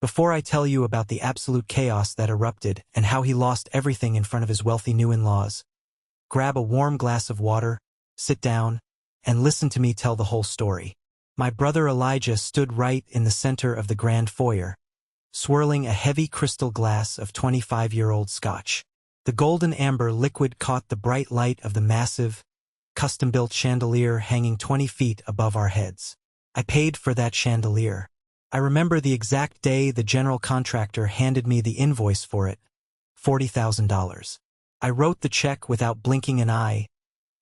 Before I tell you about the absolute chaos that erupted and how he lost everything in front of his wealthy new in-laws, grab a warm glass of water, sit down, and listen to me tell the whole story. My brother Elijah stood right in the center of the grand foyer, swirling a heavy crystal glass of 25-year-old scotch. The golden amber liquid caught the bright light of the massive, custom-built chandelier hanging 20 feet above our heads. I paid for that chandelier. I remember the exact day the general contractor handed me the invoice for it, $40,000. I wrote the check without blinking an eye,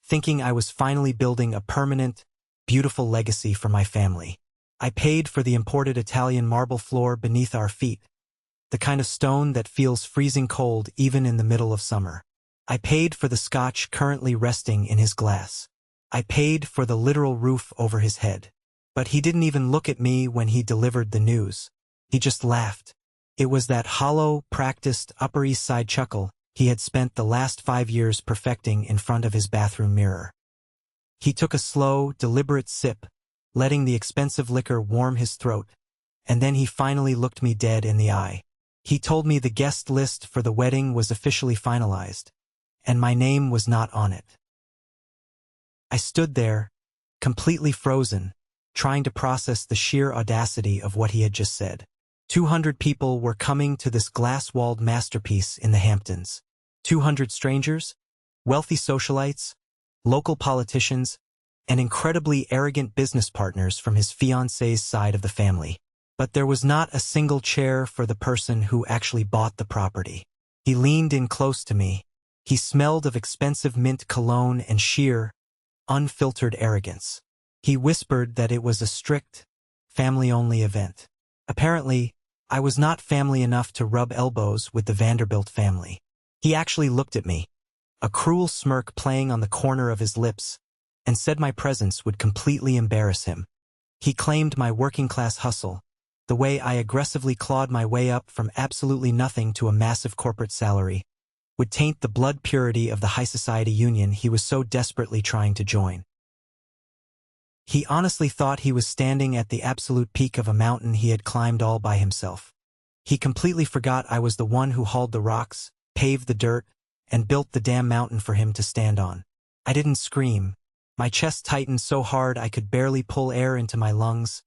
thinking I was finally building a permanent, beautiful legacy for my family. I paid for the imported Italian marble floor beneath our feet, the kind of stone that feels freezing cold even in the middle of summer. I paid for the scotch currently resting in his glass. I paid for the literal roof over his head. But he didn't even look at me when he delivered the news. He just laughed. It was that hollow, practiced Upper East Side chuckle he had spent the last 5 years perfecting in front of his bathroom mirror. He took a slow, deliberate sip, letting the expensive liquor warm his throat, and then he finally looked me dead in the eye. He told me the guest list for the wedding was officially finalized, and my name was not on it. I stood there, completely frozen, trying to process the sheer audacity of what he had just said. 200 people were coming to this glass-walled masterpiece in the Hamptons. 200 strangers, wealthy socialites, local politicians, and incredibly arrogant business partners from his fiancée's side of the family. But there was not a single chair for the person who actually bought the property. He leaned in close to me. He smelled of expensive mint cologne and sheer, unfiltered arrogance. He whispered that it was a strict, family-only event. Apparently, I was not family enough to rub elbows with the Vanderbilt family. He actually looked at me, a cruel smirk playing on the corner of his lips, and said my presence would completely embarrass him. He claimed my working-class hustle, the way I aggressively clawed my way up from absolutely nothing to a massive corporate salary, would taint the blood purity of the high society union he was so desperately trying to join. He honestly thought he was standing at the absolute peak of a mountain he had climbed all by himself. He completely forgot I was the one who hauled the rocks, paved the dirt, and built the damn mountain for him to stand on. I didn't scream. My chest tightened so hard I could barely pull air into my lungs,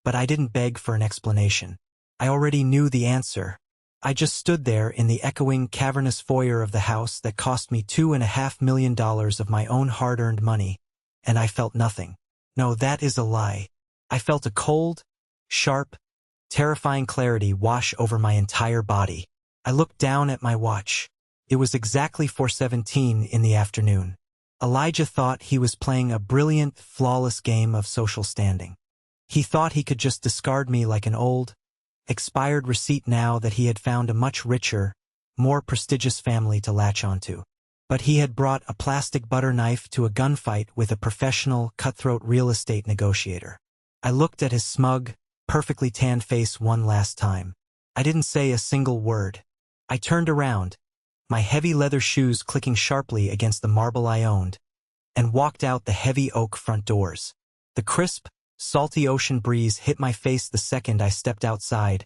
but I didn't beg for an explanation. I already knew the answer. I just stood there in the echoing, cavernous foyer of the house that cost me $2.5 million of my own hard-earned money, and I felt nothing. No, that is a lie. I felt a cold, sharp, terrifying clarity wash over my entire body. I looked down at my watch. It was exactly 4:17 in the afternoon. Elijah thought he was playing a brilliant, flawless game of social standing. He thought he could just discard me like an old, expired receipt now that he had found a much richer, more prestigious family to latch onto. But he had brought a plastic butter knife to a gunfight with a professional, cutthroat real estate negotiator. I looked at his smug, perfectly tanned face one last time. I didn't say a single word. I turned around, my heavy leather shoes clicking sharply against the marble I owned, and walked out the heavy oak front doors. The crisp, salty ocean breeze hit my face the second I stepped outside,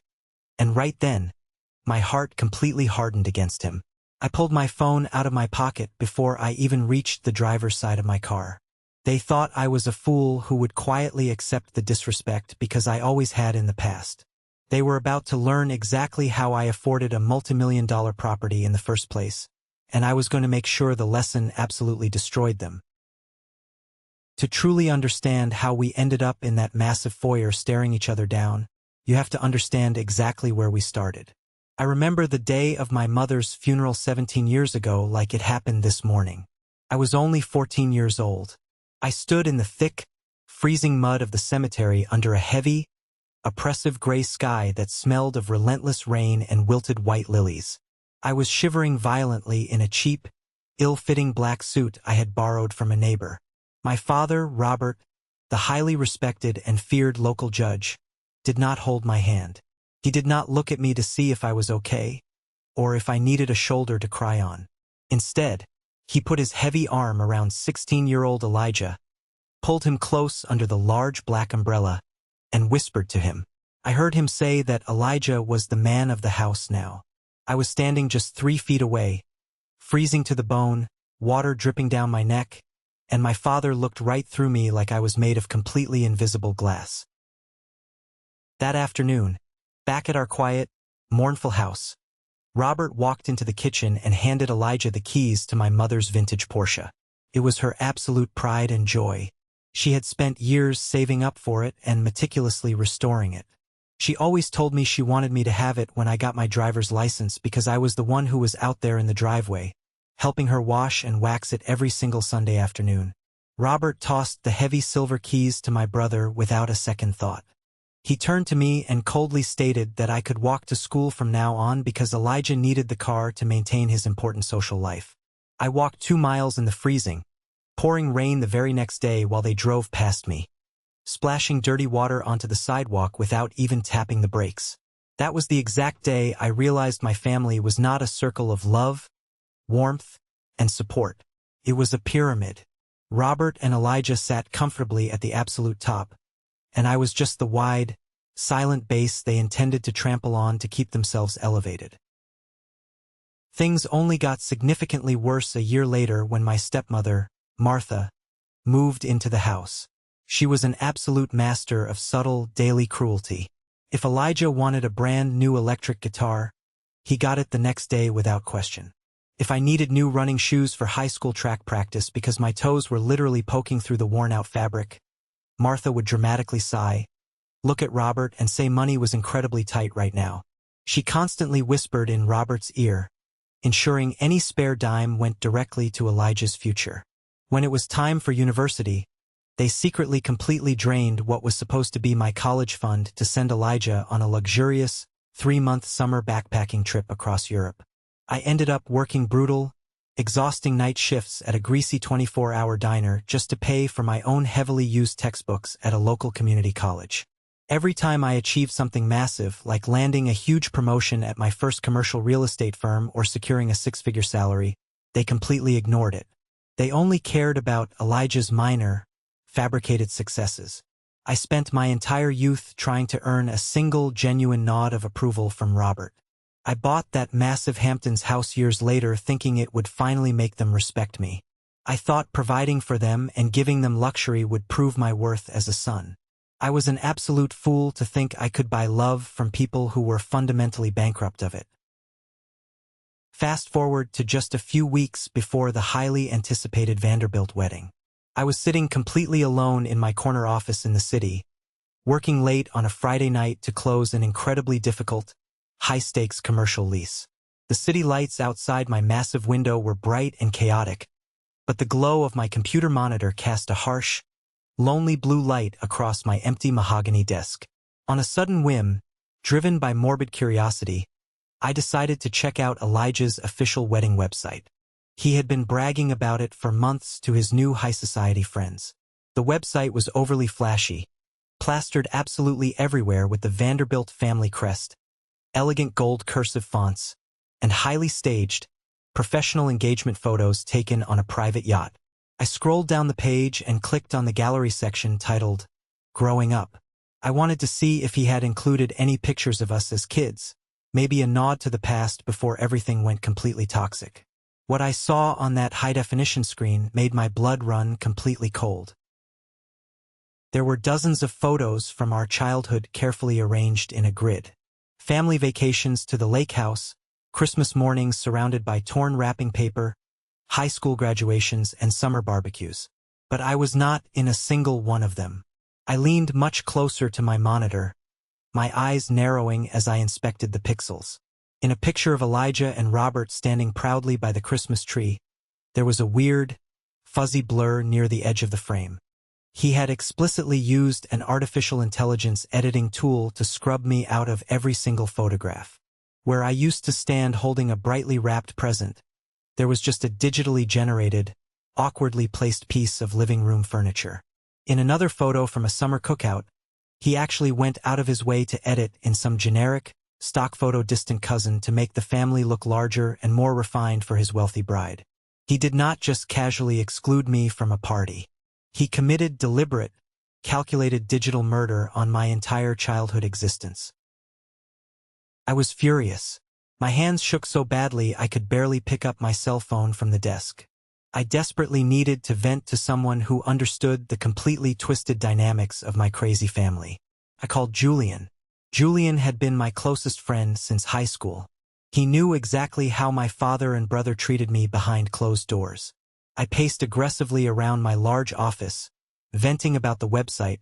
and right then, my heart completely hardened against him. I pulled my phone out of my pocket before I even reached the driver's side of my car. They thought I was a fool who would quietly accept the disrespect because I always had in the past. They were about to learn exactly how I afforded a multi-million-dollar property in the first place, and I was going to make sure the lesson absolutely destroyed them. To truly understand how we ended up in that massive foyer staring each other down, you have to understand exactly where we started. I remember the day of my mother's funeral 17 years ago like it happened this morning. I was only 14 years old. I stood in the thick, freezing mud of the cemetery under a heavy, oppressive gray sky that smelled of relentless rain and wilted white lilies. I was shivering violently in a cheap, ill-fitting black suit I had borrowed from a neighbor. My father, Robert, the highly respected and feared local judge, did not hold my hand. He did not look at me to see if I was okay, or if I needed a shoulder to cry on. Instead, he put his heavy arm around 16-year-old Elijah, pulled him close under the large black umbrella, and whispered to him, I heard him say that Elijah was the man of the house now. I was standing just 3 feet away, freezing to the bone, water dripping down my neck, and my father looked right through me like I was made of completely invisible glass. That afternoon, back at our quiet, mournful house, Robert walked into the kitchen and handed Elijah the keys to my mother's vintage Porsche. It was her absolute pride and joy. She had spent years saving up for it and meticulously restoring it. She always told me she wanted me to have it when I got my driver's license because I was the one who was out there in the driveway, helping her wash and wax it every single Sunday afternoon. Robert tossed the heavy silver keys to my brother without a second thought. He turned to me and coldly stated that I could walk to school from now on because Elijah needed the car to maintain his important social life. I walked 2 miles in the freezing, pouring rain the very next day while they drove past me, splashing dirty water onto the sidewalk without even tapping the brakes. That was the exact day I realized my family was not a circle of love, warmth, and support. It was a pyramid. Robert and Elijah sat comfortably at the absolute top, and I was just the wide, silent base they intended to trample on to keep themselves elevated. Things only got significantly worse a year later when my stepmother, Martha, moved into the house. She was an absolute master of subtle, daily cruelty. If Elijah wanted a brand new electric guitar, he got it the next day without question. If I needed new running shoes for high school track practice because my toes were literally poking through the worn-out fabric, Martha would dramatically sigh, look at Robert and say money was incredibly tight right now. She constantly whispered in Robert's ear, ensuring any spare dime went directly to Elijah's future. When it was time for university, they secretly completely drained what was supposed to be my college fund to send Elijah on a luxurious, 3-month summer backpacking trip across Europe. I ended up working brutal, exhausting night shifts at a greasy 24-hour diner just to pay for my own heavily used textbooks at a local community college. Every time I achieved something massive, like landing a huge promotion at my first commercial real estate firm or securing a 6-figure salary, they completely ignored it. They only cared about Elijah's minor, fabricated successes. I spent my entire youth trying to earn a single genuine nod of approval from Robert. I bought that massive Hamptons house years later thinking it would finally make them respect me. I thought providing for them and giving them luxury would prove my worth as a son. I was an absolute fool to think I could buy love from people who were fundamentally bankrupt of it. Fast forward to just a few weeks before the highly anticipated Vanderbilt wedding. I was sitting completely alone in my corner office in the city, working late on a Friday night to close an incredibly difficult, high-stakes commercial lease. The city lights outside my massive window were bright and chaotic, but the glow of my computer monitor cast a harsh, lonely blue light across my empty mahogany desk. On a sudden whim, driven by morbid curiosity, I decided to check out Elijah's official wedding website. He had been bragging about it for months to his new high society friends. The website was overly flashy, plastered absolutely everywhere with the Vanderbilt family crest, elegant gold cursive fonts, and highly staged, professional engagement photos taken on a private yacht. I scrolled down the page and clicked on the gallery section titled, Growing Up. I wanted to see if he had included any pictures of us as kids, maybe a nod to the past before everything went completely toxic. What I saw on that high-definition screen made my blood run completely cold. There were dozens of photos from our childhood carefully arranged in a grid. Family vacations to the lake house, Christmas mornings surrounded by torn wrapping paper, high school graduations, and summer barbecues. But I was not in a single one of them. I leaned much closer to my monitor, my eyes narrowing as I inspected the pixels. In a picture of Elijah and Robert standing proudly by the Christmas tree, there was a weird, fuzzy blur near the edge of the frame. He had explicitly used an artificial intelligence editing tool to scrub me out of every single photograph. Where I used to stand holding a brightly wrapped present, there was just a digitally generated, awkwardly placed piece of living room furniture. In another photo from a summer cookout, he actually went out of his way to edit in some generic, stock photo distant cousin to make the family look larger and more refined for his wealthy bride. He did not just casually exclude me from a party. He committed deliberate, calculated digital murder on my entire childhood existence. I was furious. My hands shook so badly I could barely pick up my cell phone from the desk. I desperately needed to vent to someone who understood the completely twisted dynamics of my crazy family. I called Julian. Julian had been my closest friend since high school. He knew exactly how my father and brother treated me behind closed doors. I paced aggressively around my large office, venting about the website,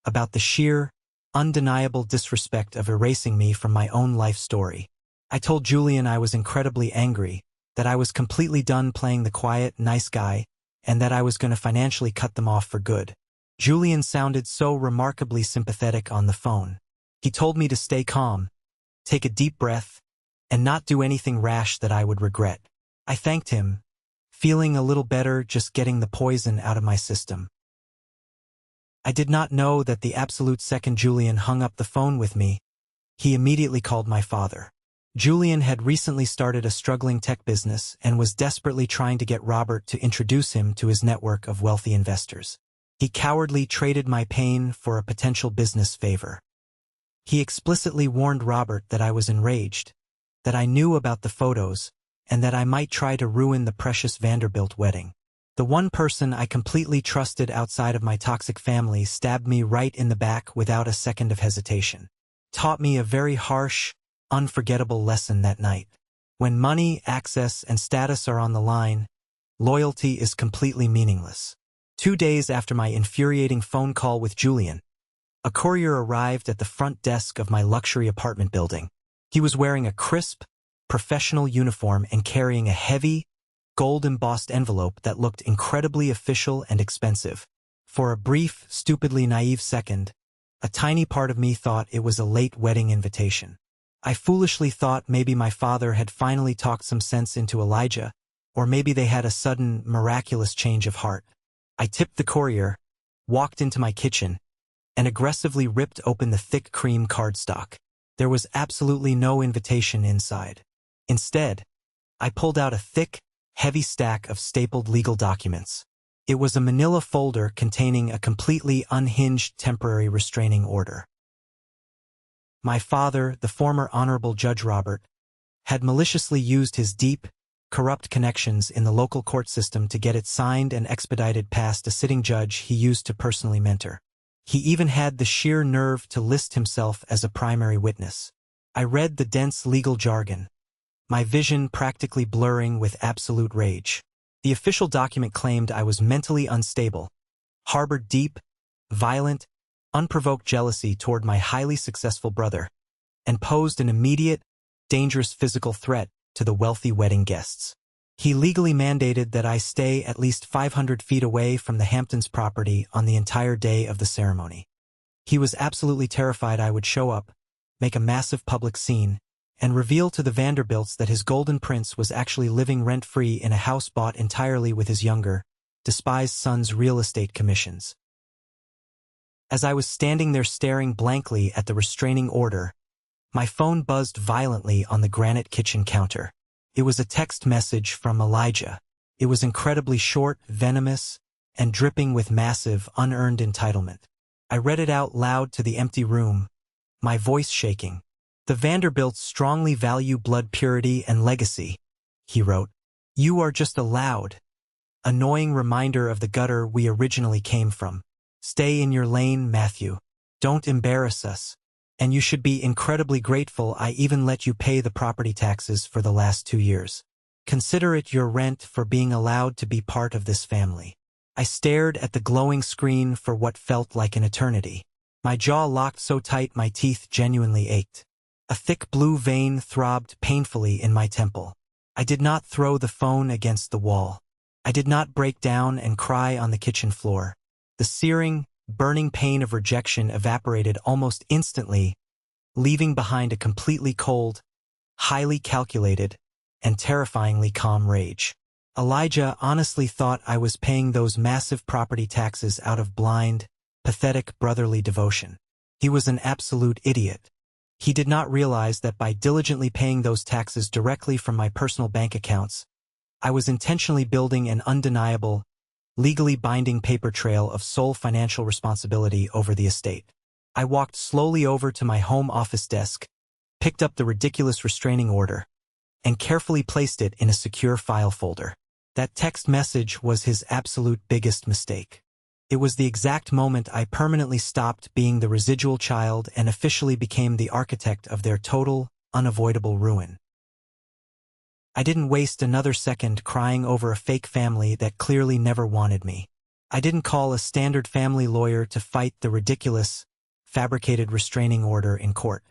about the sheer, undeniable disrespect of erasing me from my own life story. I told Julian I was incredibly angry, that I was completely done playing the quiet, nice guy, and that I was going to financially cut them off for good. Julian sounded so remarkably sympathetic on the phone. He told me to stay calm, take a deep breath, and not do anything rash that I would regret. I thanked him, feeling a little better just getting the poison out of my system. I did not know that the absolute second Julian hung up the phone with me, he immediately called my father. Julian had recently started a struggling tech business and was desperately trying to get Robert to introduce him to his network of wealthy investors. He cowardly traded my pain for a potential business favor. He explicitly warned Robert that I was enraged, that I knew about the photos, and that I might try to ruin the precious Vanderbilt wedding. The one person I completely trusted outside of my toxic family stabbed me right in the back without a second of hesitation. Taught me a very harsh, unforgettable lesson that night. When money, access, and status are on the line, loyalty is completely meaningless. 2 days after my infuriating phone call with Julian, a courier arrived at the front desk of my luxury apartment building. He was wearing a crisp, professional uniform and carrying a heavy, gold-embossed envelope that looked incredibly official and expensive. For a brief, stupidly naive second, a tiny part of me thought it was a late wedding invitation. I foolishly thought maybe my father had finally talked some sense into Elijah, or maybe they had a sudden, miraculous change of heart. I tipped the courier, walked into my kitchen, and aggressively ripped open the thick cream cardstock. There was absolutely no invitation inside. Instead, I pulled out a thick, heavy stack of stapled legal documents. It was a manila folder containing a completely unhinged temporary restraining order. My father, the former Honorable Judge Robert, had maliciously used his deep, corrupt connections in the local court system to get it signed and expedited past a sitting judge he used to personally mentor. He even had the sheer nerve to list himself as a primary witness. I read the dense legal jargon, my vision practically blurring with absolute rage. The official document claimed I was mentally unstable, harbored deep, violent, unprovoked jealousy toward my highly successful brother, and posed an immediate, dangerous physical threat to the wealthy wedding guests. He legally mandated that I stay at least 500 feet away from the Hamptons property on the entire day of the ceremony. He was absolutely terrified I would show up, make a massive public scene, and reveal to the Vanderbilts that his golden prince was actually living rent-free in a house bought entirely with his younger, despised son's real estate commissions. As I was standing there staring blankly at the restraining order, my phone buzzed violently on the granite kitchen counter. It was a text message from Elijah. It was incredibly short, venomous, and dripping with massive, unearned entitlement. I read it out loud to the empty room, my voice shaking. "The Vanderbilts strongly value blood purity and legacy," he wrote. "You are just a loud, annoying reminder of the gutter we originally came from. Stay in your lane, Matthew. Don't embarrass us. And you should be incredibly grateful I even let you pay the property taxes for the last 2 years. Consider it your rent for being allowed to be part of this family." I stared at the glowing screen for what felt like an eternity. My jaw locked so tight my teeth genuinely ached. A thick blue vein throbbed painfully in my temple. I did not throw the phone against the wall. I did not break down and cry on the kitchen floor. The searing, burning pain of rejection evaporated almost instantly, leaving behind a completely cold, highly calculated, and terrifyingly calm rage. Elijah honestly thought I was paying those massive property taxes out of blind, pathetic brotherly devotion. He was an absolute idiot. He did not realize that by diligently paying those taxes directly from my personal bank accounts, I was intentionally building an undeniable, legally binding paper trail of sole financial responsibility over the estate. I walked slowly over to my home office desk, picked up the ridiculous restraining order, and carefully placed it in a secure file folder. That text message was his absolute biggest mistake. It was the exact moment I permanently stopped being the residual child and officially became the architect of their total, unavoidable ruin. I didn't waste another second crying over a fake family that clearly never wanted me. I didn't call a standard family lawyer to fight the ridiculous, fabricated restraining order in court.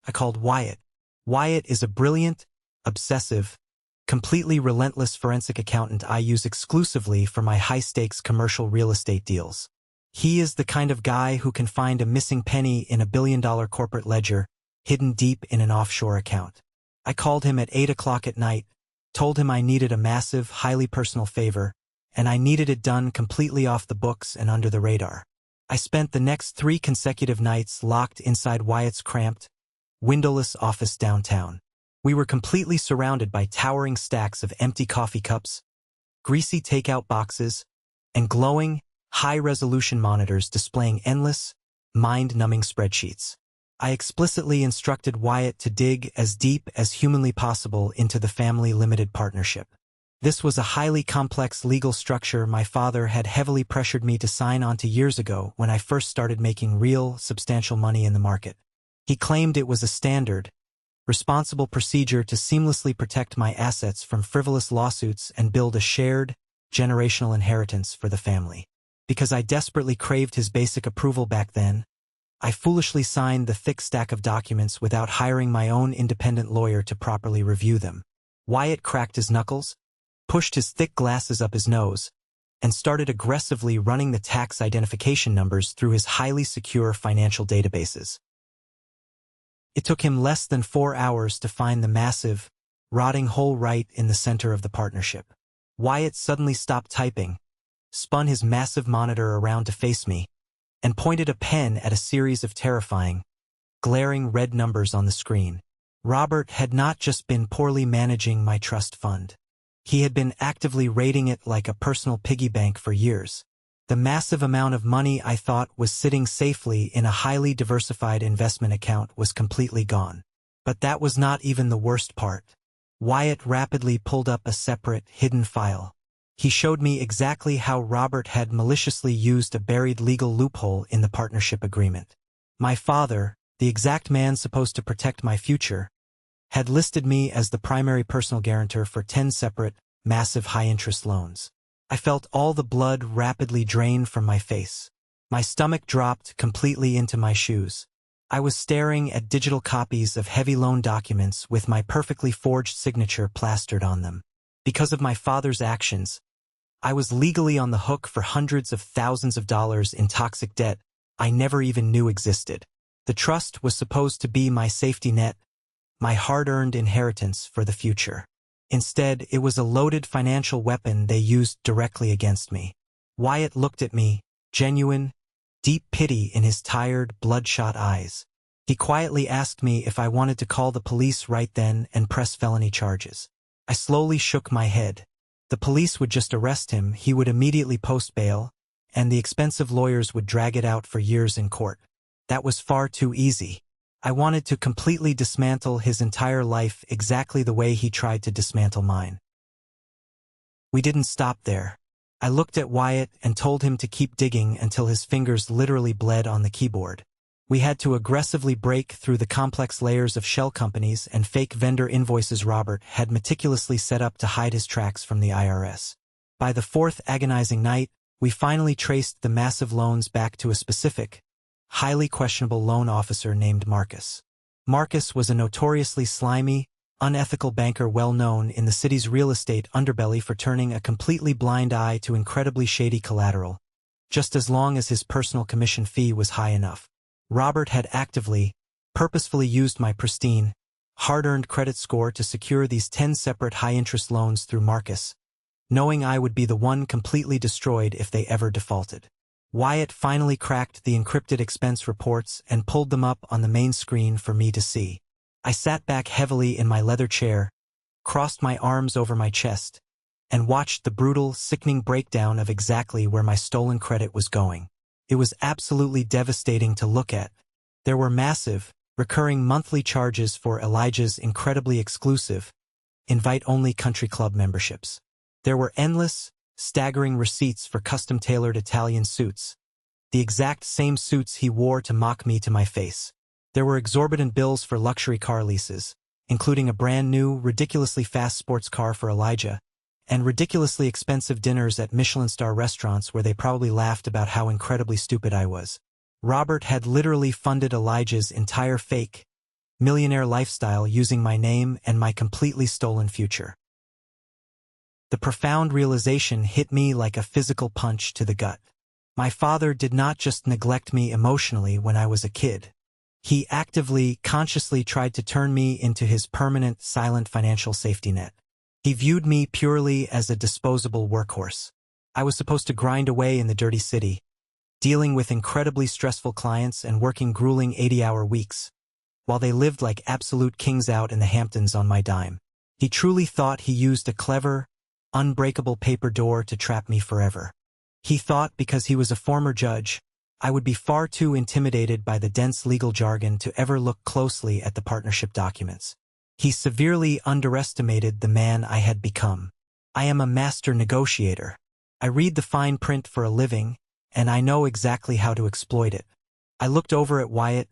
I called Wyatt. Wyatt is a brilliant, obsessive, completely relentless forensic accountant I use exclusively for my high-stakes commercial real estate deals. He is the kind of guy who can find a missing penny in a billion-dollar corporate ledger, hidden deep in an offshore account. I called him at 8 o'clock at night, told him I needed a massive, highly personal favor, and I needed it done completely off the books and under the radar. I spent the next 3 consecutive nights locked inside Wyatt's cramped, windowless office downtown. We were completely surrounded by towering stacks of empty coffee cups, greasy takeout boxes, and glowing, high-resolution monitors displaying endless, mind-numbing spreadsheets. I explicitly instructed Wyatt to dig as deep as humanly possible into the family limited partnership. This was a highly complex legal structure my father had heavily pressured me to sign onto years ago when I first started making real, substantial money in the market. He claimed it was a standard, responsible procedure to seamlessly protect my assets from frivolous lawsuits and build a shared, generational inheritance for the family. Because I desperately craved his basic approval back then, I foolishly signed the thick stack of documents without hiring my own independent lawyer to properly review them. Wyatt cracked his knuckles, pushed his thick glasses up his nose, and started aggressively running the tax identification numbers through his highly secure financial databases. It took him less than 4 hours to find the massive, rotting hole right in the center of the partnership. Wyatt suddenly stopped typing, spun his massive monitor around to face me, and pointed a pen at a series of terrifying, glaring red numbers on the screen. Robert had not just been poorly managing my trust fund. He had been actively raiding it like a personal piggy bank for years. The massive amount of money I thought was sitting safely in a highly diversified investment account was completely gone. But that was not even the worst part. Wyatt rapidly pulled up a separate, hidden file. He showed me exactly how Robert had maliciously used a buried legal loophole in the partnership agreement. My father, the exact man supposed to protect my future, had listed me as the primary personal guarantor for 10 separate, massive high-interest loans. I felt all the blood rapidly drain from my face. My stomach dropped completely into my shoes. I was staring at digital copies of heavy loan documents with my perfectly forged signature plastered on them. Because of my father's actions, I was legally on the hook for hundreds of thousands of dollars in toxic debt I never even knew existed. The trust was supposed to be my safety net, my hard-earned inheritance for the future. Instead, it was a loaded financial weapon they used directly against me. Wyatt looked at me, genuine, deep pity in his tired, bloodshot eyes. He quietly asked me if I wanted to call the police right then and press felony charges. I slowly shook my head. The police would just arrest him, he would immediately post bail, and the expensive lawyers would drag it out for years in court. That was far too easy. I wanted to completely dismantle his entire life exactly the way he tried to dismantle mine. We didn't stop there. I looked at Wyatt and told him to keep digging until his fingers literally bled on the keyboard. We had to aggressively break through the complex layers of shell companies and fake vendor invoices Robert had meticulously set up to hide his tracks from the IRS. By the 4th agonizing night, we finally traced the massive loans back to a specific, highly questionable loan officer named Marcus. Marcus was a notoriously slimy, unethical banker well known in the city's real estate underbelly for turning a completely blind eye to incredibly shady collateral, just as long as his personal commission fee was high enough. Robert had actively, purposefully used my pristine, hard-earned credit score to secure these 10 separate high-interest loans through Marcus, knowing I would be the one completely destroyed if they ever defaulted. Wyatt finally cracked the encrypted expense reports and pulled them up on the main screen for me to see. I sat back heavily in my leather chair, crossed my arms over my chest, and watched the brutal, sickening breakdown of exactly where my stolen credit was going. It was absolutely devastating to look at. There were massive, recurring monthly charges for Elijah's incredibly exclusive, invite-only country club memberships. There were endless, staggering receipts for custom-tailored Italian suits, the exact same suits he wore to mock me to my face. There were exorbitant bills for luxury car leases, including a brand-new, ridiculously fast sports car for Elijah, and ridiculously expensive dinners at Michelin-star restaurants where they probably laughed about how incredibly stupid I was. Robert had literally funded Elijah's entire fake, millionaire lifestyle using my name and my completely stolen future. The profound realization hit me like a physical punch to the gut. My father did not just neglect me emotionally when I was a kid. He actively, consciously tried to turn me into his permanent, silent financial safety net. He viewed me purely as a disposable workhorse. I was supposed to grind away in the dirty city, dealing with incredibly stressful clients and working grueling 80-hour weeks, while they lived like absolute kings out in the Hamptons on my dime. He truly thought he used a clever, unbreakable paper door to trap me forever. He thought because he was a former judge, I would be far too intimidated by the dense legal jargon to ever look closely at the partnership documents. He severely underestimated the man I had become. I am a master negotiator. I read the fine print for a living, and I know exactly how to exploit it. I looked over at Wyatt,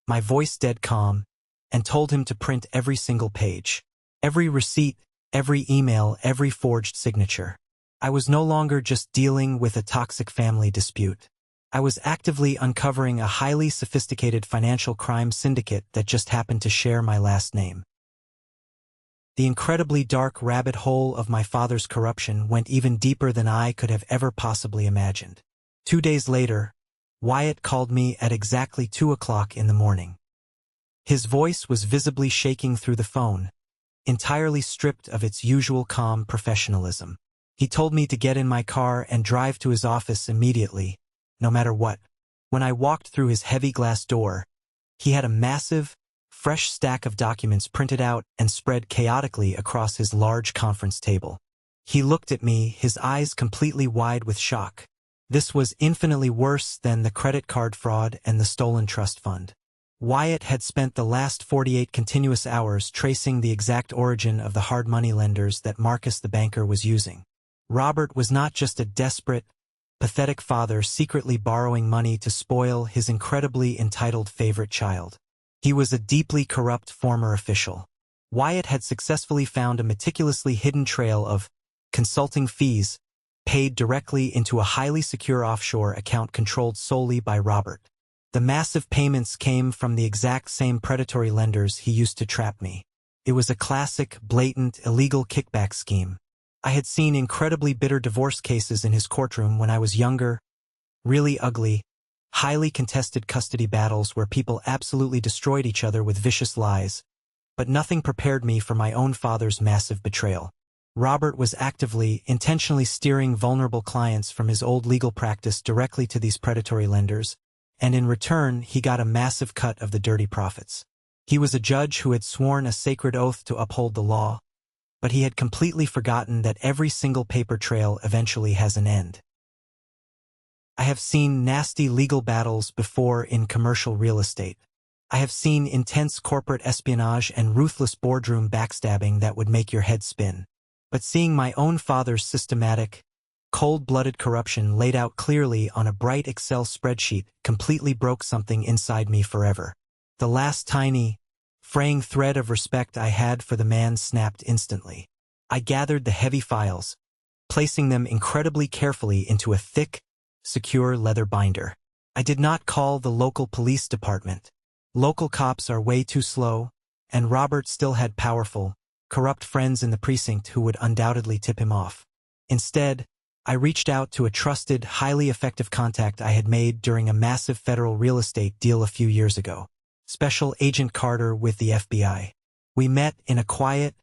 my voice dead calm, and told him to print every single page. Every receipt, every email, every forged signature. I was no longer just dealing with a toxic family dispute. I was actively uncovering a highly sophisticated financial crime syndicate that just happened to share my last name. The incredibly dark rabbit hole of my father's corruption went even deeper than I could have ever possibly imagined. 2 days later, Wyatt called me at exactly 2 o'clock in the morning. His voice was visibly shaking through the phone, entirely stripped of its usual calm professionalism. He told me to get in my car and drive to his office immediately, no matter what. When I walked through his heavy glass door, he had a massive, fresh stack of documents printed out and spread chaotically across his large conference table. He looked at me, his eyes completely wide with shock. This was infinitely worse than the credit card fraud and the stolen trust fund. Wyatt had spent the last 48 continuous hours tracing the exact origin of the hard money lenders that Marcus the banker was using. Robert was not just a desperate, pathetic father secretly borrowing money to spoil his incredibly entitled favorite child. He was a deeply corrupt former official. Wyatt had successfully found a meticulously hidden trail of consulting fees paid directly into a highly secure offshore account controlled solely by Robert. The massive payments came from the exact same predatory lenders he used to trap me. It was a classic, blatant, illegal kickback scheme. I had seen incredibly bitter divorce cases in his courtroom when I was younger, really ugly, highly contested custody battles where people absolutely destroyed each other with vicious lies, but nothing prepared me for my own father's massive betrayal. Robert was actively, intentionally steering vulnerable clients from his old legal practice directly to these predatory lenders, and in return he got a massive cut of the dirty profits. He was a judge who had sworn a sacred oath to uphold the law, but he had completely forgotten that every single paper trail eventually has an end. I have seen nasty legal battles before in commercial real estate. I have seen intense corporate espionage and ruthless boardroom backstabbing that would make your head spin. But seeing my own father's systematic, cold-blooded corruption laid out clearly on a bright Excel spreadsheet completely broke something inside me forever. The last tiny, fraying thread of respect I had for the man snapped instantly. I gathered the heavy files, placing them incredibly carefully into a thick, secure leather binder. I did not call the local police department. Local cops are way too slow, and Robert still had powerful, corrupt friends in the precinct who would undoubtedly tip him off. Instead, I reached out to a trusted, highly effective contact I had made during a massive federal real estate deal a few years ago. Special Agent Carter with the FBI. We met in a quiet,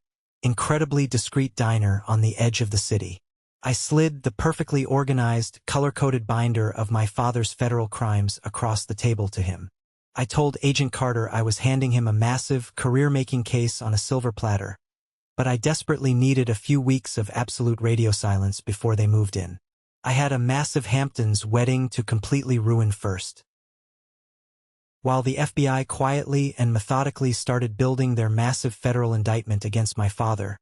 incredibly discreet diner on the edge of the city. I slid the perfectly organized, color-coded binder of my father's federal crimes across the table to him. I told Agent Carter I was handing him a massive, career-making case on a silver platter, but I desperately needed a few weeks of absolute radio silence before they moved in. I had a massive Hamptons wedding to completely ruin first. While the FBI quietly and methodically started building their massive federal indictment against my father,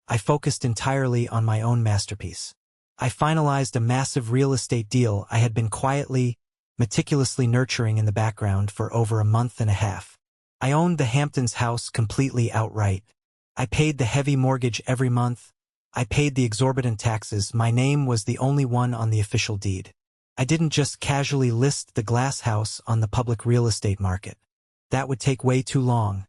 I focused entirely on my own masterpiece. I finalized a massive real estate deal I had been quietly, meticulously nurturing in the background for over a month and a half. I owned the Hamptons house completely outright. I paid the heavy mortgage every month. I paid the exorbitant taxes. My name was the only one on the official deed. I didn't just casually list the glass house on the public real estate market. That would take way too long,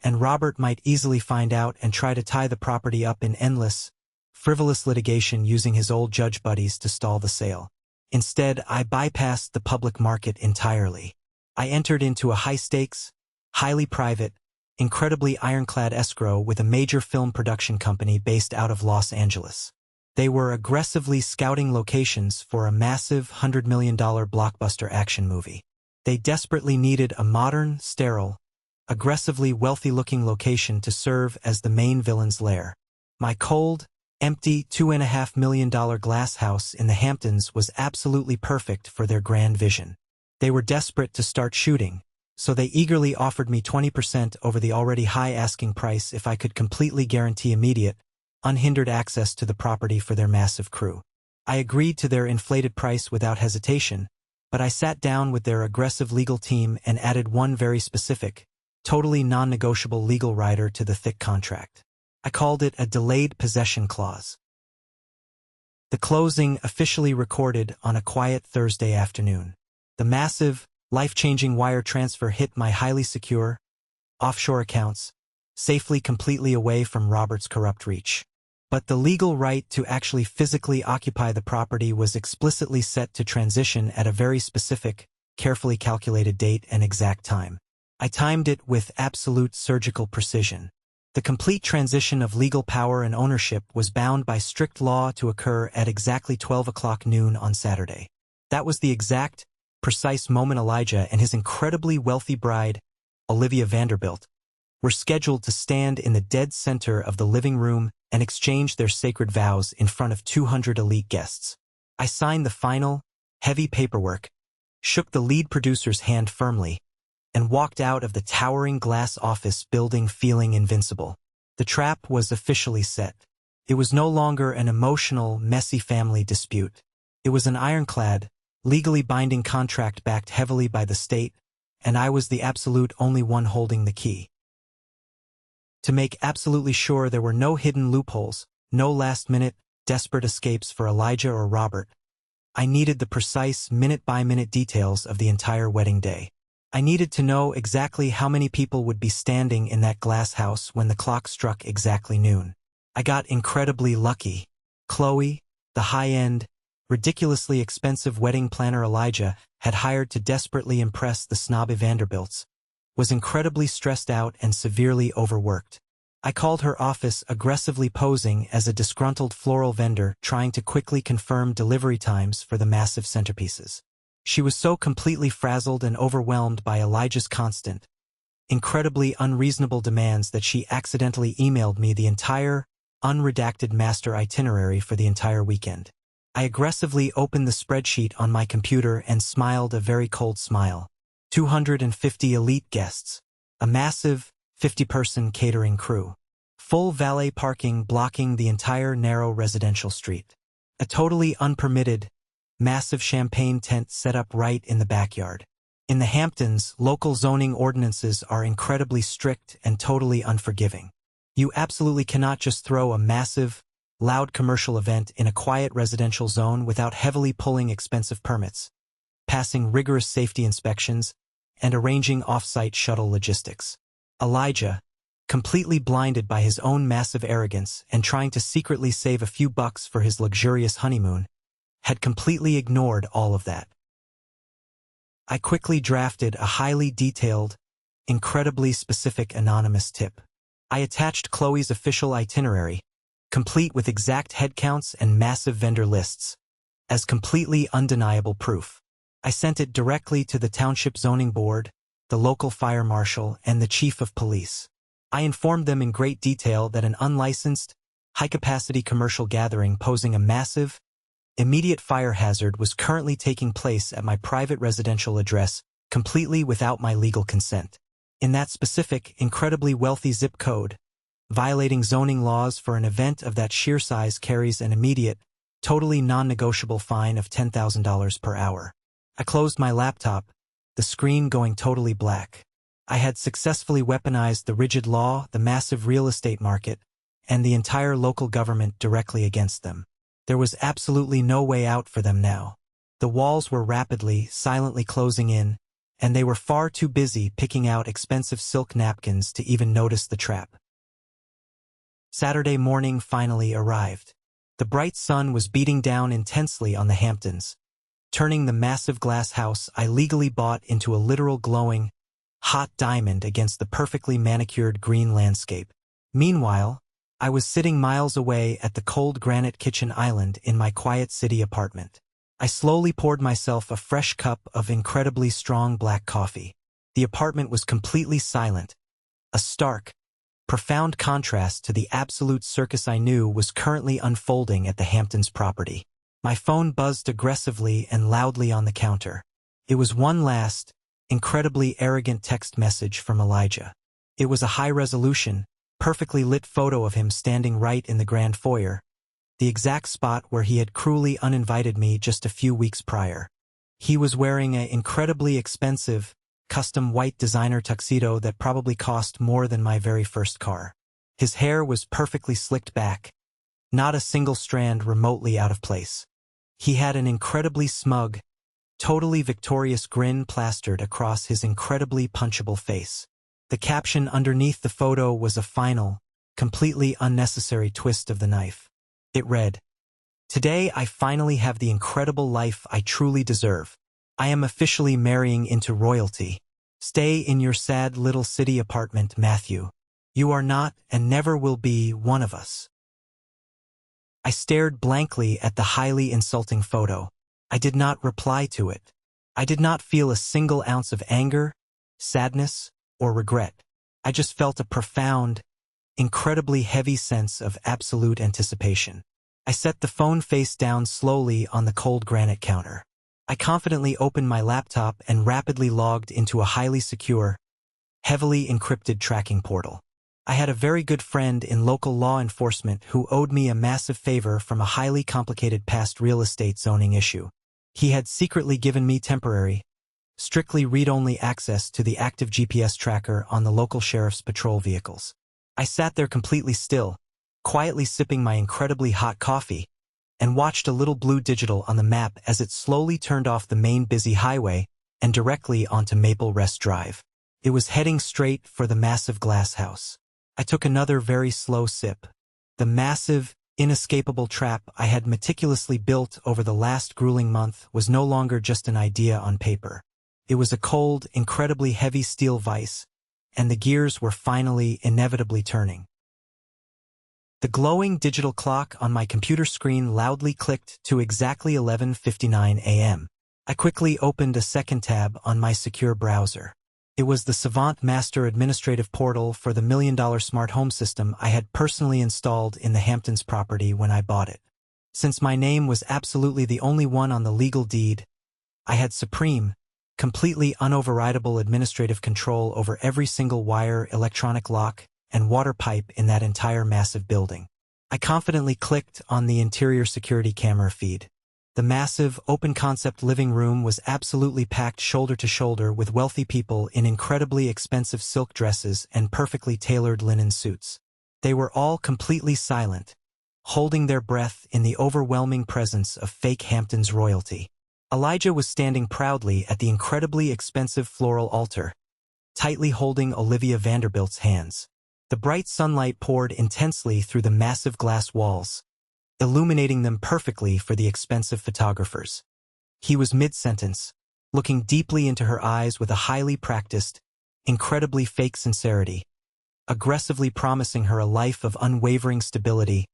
and Robert might easily find out and try to tie the property up in endless, frivolous litigation using his old judge buddies to stall the sale. Instead, I bypassed the public market entirely. I entered into a high-stakes, highly private, incredibly ironclad escrow with a major film production company based out of Los Angeles. They were aggressively scouting locations for a massive $100 million blockbuster action movie. They desperately needed a modern, sterile, aggressively wealthy-looking location to serve as the main villain's lair. My cold, empty $2.5 million glass house in the Hamptons was absolutely perfect for their grand vision. They were desperate to start shooting, so they eagerly offered me 20% over the already high asking price if I could completely guarantee immediate, unhindered access to the property for their massive crew. I agreed to their inflated price without hesitation, but I sat down with their aggressive legal team and added one very specific, totally non-negotiable legal rider to the thick contract. I called it a delayed possession clause. The closing officially recorded on a quiet Thursday afternoon. The massive, life-changing wire transfer hit my highly secure, offshore accounts, safely completely away from Robert's corrupt reach. But the legal right to actually physically occupy the property was explicitly set to transition at a very specific, carefully calculated date and exact time. I timed it with absolute surgical precision. The complete transition of legal power and ownership was bound by strict law to occur at exactly 12 o'clock noon on Saturday. That was the exact, precise moment Elijah and his incredibly wealthy bride, Olivia Vanderbilt, were scheduled to stand in the dead center of the living room and exchange their sacred vows in front of 200 elite guests. I signed the final, heavy paperwork, shook the lead producer's hand firmly, and walked out of the towering glass office building feeling invincible. The trap was officially set. It was no longer an emotional, messy family dispute. It was an ironclad, legally binding contract backed heavily by the state, and I was the absolute only one holding the key. To make absolutely sure there were no hidden loopholes, no last-minute, desperate escapes for Elijah or Robert, I needed the precise minute-by-minute details of the entire wedding day. I needed to know exactly how many people would be standing in that glass house when the clock struck exactly noon. I got incredibly lucky. Chloe, the high-end, ridiculously expensive wedding planner Elijah had hired to desperately impress the snobby Vanderbilts, was incredibly stressed out and severely overworked. I called her office aggressively posing as a disgruntled floral vendor trying to quickly confirm delivery times for the massive centerpieces. She was so completely frazzled and overwhelmed by Elijah's constant, incredibly unreasonable demands that she accidentally emailed me the entire, unredacted master itinerary for the entire weekend. I aggressively opened the spreadsheet on my computer and smiled a very cold smile. 250 elite guests, a massive, 50-person catering crew, full valet parking blocking the entire narrow residential street, a totally unpermitted, massive champagne tent set up right in the backyard. In the Hamptons, local zoning ordinances are incredibly strict and totally unforgiving. You absolutely cannot just throw a massive, loud commercial event in a quiet residential zone without heavily pulling expensive permits, passing rigorous safety inspections, and arranging off-site shuttle logistics. Elijah, completely blinded by his own massive arrogance and trying to secretly save a few bucks for his luxurious honeymoon, had completely ignored all of that. I quickly drafted a highly detailed, incredibly specific anonymous tip. I attached Chloe's official itinerary, complete with exact headcounts and massive vendor lists, as completely undeniable proof. I sent it directly to the Township Zoning Board, the local fire marshal, and the chief of police. I informed them in great detail that an unlicensed, high-capacity commercial gathering posing a massive, immediate fire hazard was currently taking place at my private residential address, completely without my legal consent. In that specific, incredibly wealthy zip code, violating zoning laws for an event of that sheer size carries an immediate, totally non-negotiable fine of $10,000 per hour. I closed my laptop, the screen going totally black. I had successfully weaponized the rigid law, the massive real estate market, and the entire local government directly against them. There was absolutely no way out for them now. The walls were rapidly, silently closing in, and they were far too busy picking out expensive silk napkins to even notice the trap. Saturday morning finally arrived. The bright sun was beating down intensely on the Hamptons, turning the massive glass house I legally bought into a literal glowing, hot diamond against the perfectly manicured green landscape. Meanwhile, I was sitting miles away at the cold granite kitchen island in my quiet city apartment. I slowly poured myself a fresh cup of incredibly strong black coffee. The apartment was completely silent, a stark, profound contrast to the absolute circus I knew was currently unfolding at the Hamptons property. My phone buzzed aggressively and loudly on the counter. It was one last, incredibly arrogant text message from Elijah. It was a high-resolution, perfectly lit photo of him standing right in the grand foyer, the exact spot where he had cruelly uninvited me just a few weeks prior. He was wearing an incredibly expensive, custom white designer tuxedo that probably cost more than my very first car. His hair was perfectly slicked back, not a single strand remotely out of place. He had an incredibly smug, totally victorious grin plastered across his incredibly punchable face. The caption underneath the photo was a final, completely unnecessary twist of the knife. It read, "Today I finally have the incredible life I truly deserve. I am officially marrying into royalty. Stay in your sad little city apartment, Matthew. You are not and never will be one of us." I stared blankly at the highly insulting photo. I did not reply to it. I did not feel a single ounce of anger, sadness, or regret. I just felt a profound, incredibly heavy sense of absolute anticipation. I set the phone face down slowly on the cold granite counter. I confidently opened my laptop and rapidly logged into a highly secure, heavily encrypted tracking portal. I had a very good friend in local law enforcement who owed me a massive favor from a highly complicated past real estate zoning issue. He had secretly given me temporary, strictly read-only access to the active GPS tracker on the local sheriff's patrol vehicles. I sat there completely still, quietly sipping my incredibly hot coffee, and watched a little blue digital on the map as it slowly turned off the main busy highway and directly onto Maple Rest Drive. It was heading straight for the massive glass house. I took another very slow sip. The massive, inescapable trap I had meticulously built over the last grueling month was no longer just an idea on paper. It was a cold, incredibly heavy steel vice, and the gears were finally, inevitably turning. The glowing digital clock on my computer screen loudly clicked to exactly 11:59 a.m. I quickly opened a second tab on my secure browser. It was the Savant Master Administrative Portal for the $1 million smart home system I had personally installed in the Hamptons property when I bought it. Since my name was absolutely the only one on the legal deed, I had supreme, completely unoverridable administrative control over every single wire, electronic lock, and water pipe in that entire massive building. I confidently clicked on the interior security camera feed. The massive, open-concept living room was absolutely packed shoulder to shoulder with wealthy people in incredibly expensive silk dresses and perfectly tailored linen suits. They were all completely silent, holding their breath in the overwhelming presence of fake Hamptons royalty. Elijah was standing proudly at the incredibly expensive floral altar, tightly holding Olivia Vanderbilt's hands. The bright sunlight poured intensely through the massive glass walls, illuminating them perfectly for the expensive photographers. He was mid-sentence, looking deeply into her eyes with a highly practiced, incredibly fake sincerity, aggressively promising her a life of unwavering stability,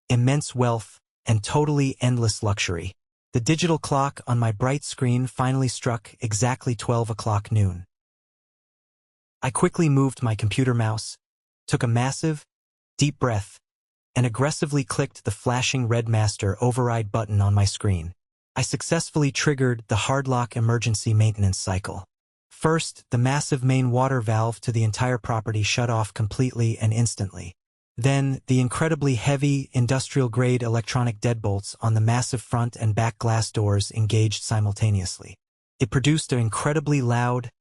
immense wealth, and totally endless luxury. The digital clock on my bright screen finally struck exactly 12 o'clock noon. I quickly moved my computer mouse, took a massive, deep breath, and aggressively clicked the flashing red master override button on my screen. I successfully triggered the hardlock emergency maintenance cycle. First, the massive main water valve to the entire property shut off completely and instantly. Then, the incredibly heavy, industrial-grade electronic deadbolts on the massive front and back glass doors engaged simultaneously. It produced an incredibly loud,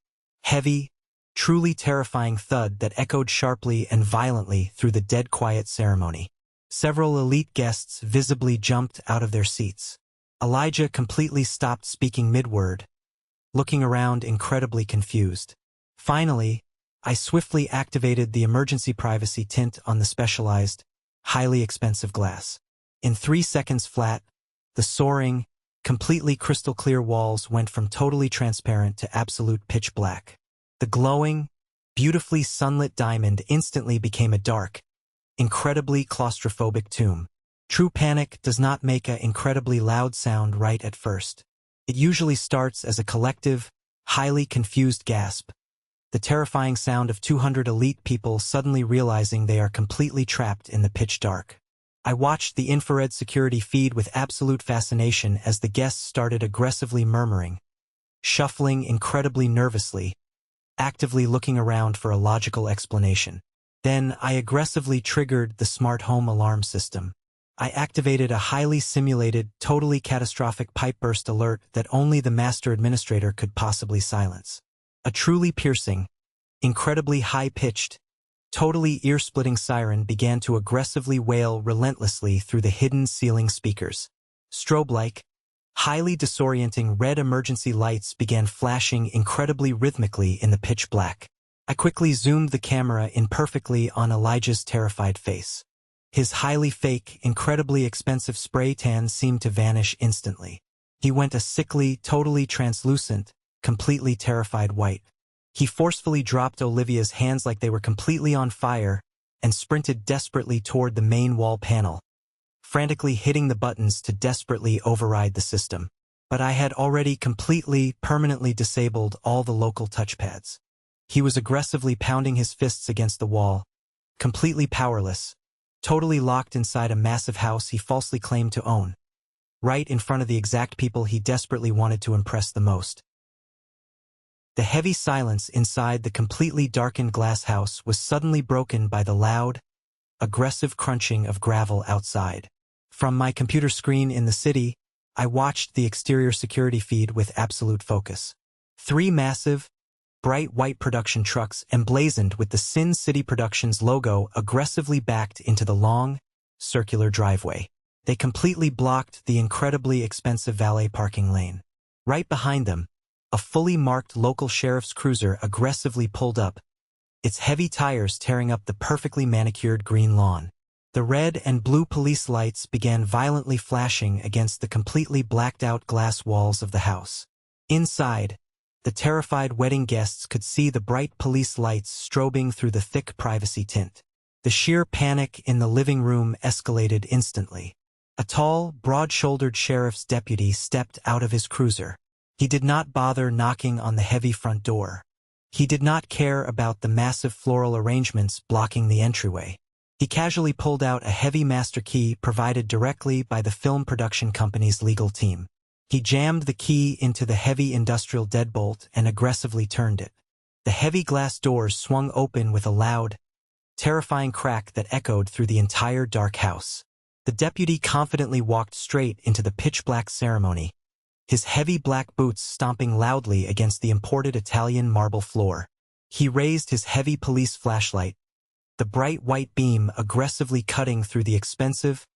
heavy, truly terrifying thud that echoed sharply and violently through the dead-quiet ceremony. Several elite guests visibly jumped out of their seats. Elijah completely stopped speaking mid-word, looking around incredibly confused. Finally, I swiftly activated the emergency privacy tint on the specialized, highly expensive glass. In 3 seconds flat, the soaring, completely crystal clear walls went from totally transparent to absolute pitch black. The glowing, beautifully sunlit diamond instantly became a dark, incredibly claustrophobic tomb. True panic does not make an incredibly loud sound right at first. It usually starts as a collective, highly confused gasp, the terrifying sound of 200 elite people suddenly realizing they are completely trapped in the pitch dark. I watched the infrared security feed with absolute fascination as the guests started aggressively murmuring, shuffling incredibly nervously, actively looking around for a logical explanation. Then I aggressively triggered the smart home alarm system. I activated a highly simulated, totally catastrophic pipe burst alert that only the master administrator could possibly silence. A truly piercing, incredibly high-pitched, totally ear-splitting siren began to aggressively wail relentlessly through the hidden ceiling speakers. Strobe-like, highly disorienting red emergency lights began flashing incredibly rhythmically in the pitch black. I quickly zoomed the camera in perfectly on Elijah's terrified face. His highly fake, incredibly expensive spray tan seemed to vanish instantly. He went a sickly, totally translucent, completely terrified white. He forcefully dropped Olivia's hands like they were completely on fire and sprinted desperately toward the main wall panel, frantically hitting the buttons to desperately override the system. But I had already completely, permanently disabled all the local touchpads. He was aggressively pounding his fists against the wall, completely powerless, totally locked inside a massive house he falsely claimed to own, right in front of the exact people he desperately wanted to impress the most. The heavy silence inside the completely darkened glass house was suddenly broken by the loud, aggressive crunching of gravel outside. From my computer screen in the city, I watched the exterior security feed with absolute focus. 3 massive, bright white production trucks emblazoned with the Sin City Productions logo aggressively backed into the long, circular driveway. They completely blocked the incredibly expensive valet parking lane. Right behind them, a fully marked local sheriff's cruiser aggressively pulled up, its heavy tires tearing up the perfectly manicured green lawn. The red and blue police lights began violently flashing against the completely blacked-out glass walls of the house. Inside, the terrified wedding guests could see the bright police lights strobing through the thick privacy tint. The sheer panic in the living room escalated instantly. A tall, broad-shouldered sheriff's deputy stepped out of his cruiser. He did not bother knocking on the heavy front door. He did not care about the massive floral arrangements blocking the entryway. He casually pulled out a heavy master key provided directly by the film production company's legal team. He jammed the key into the heavy industrial deadbolt and aggressively turned it. The heavy glass doors swung open with a loud, terrifying crack that echoed through the entire dark house. The deputy confidently walked straight into the pitch-black ceremony, his heavy black boots stomping loudly against the imported Italian marble floor. He raised his heavy police flashlight, the bright white beam aggressively cutting through the expensive,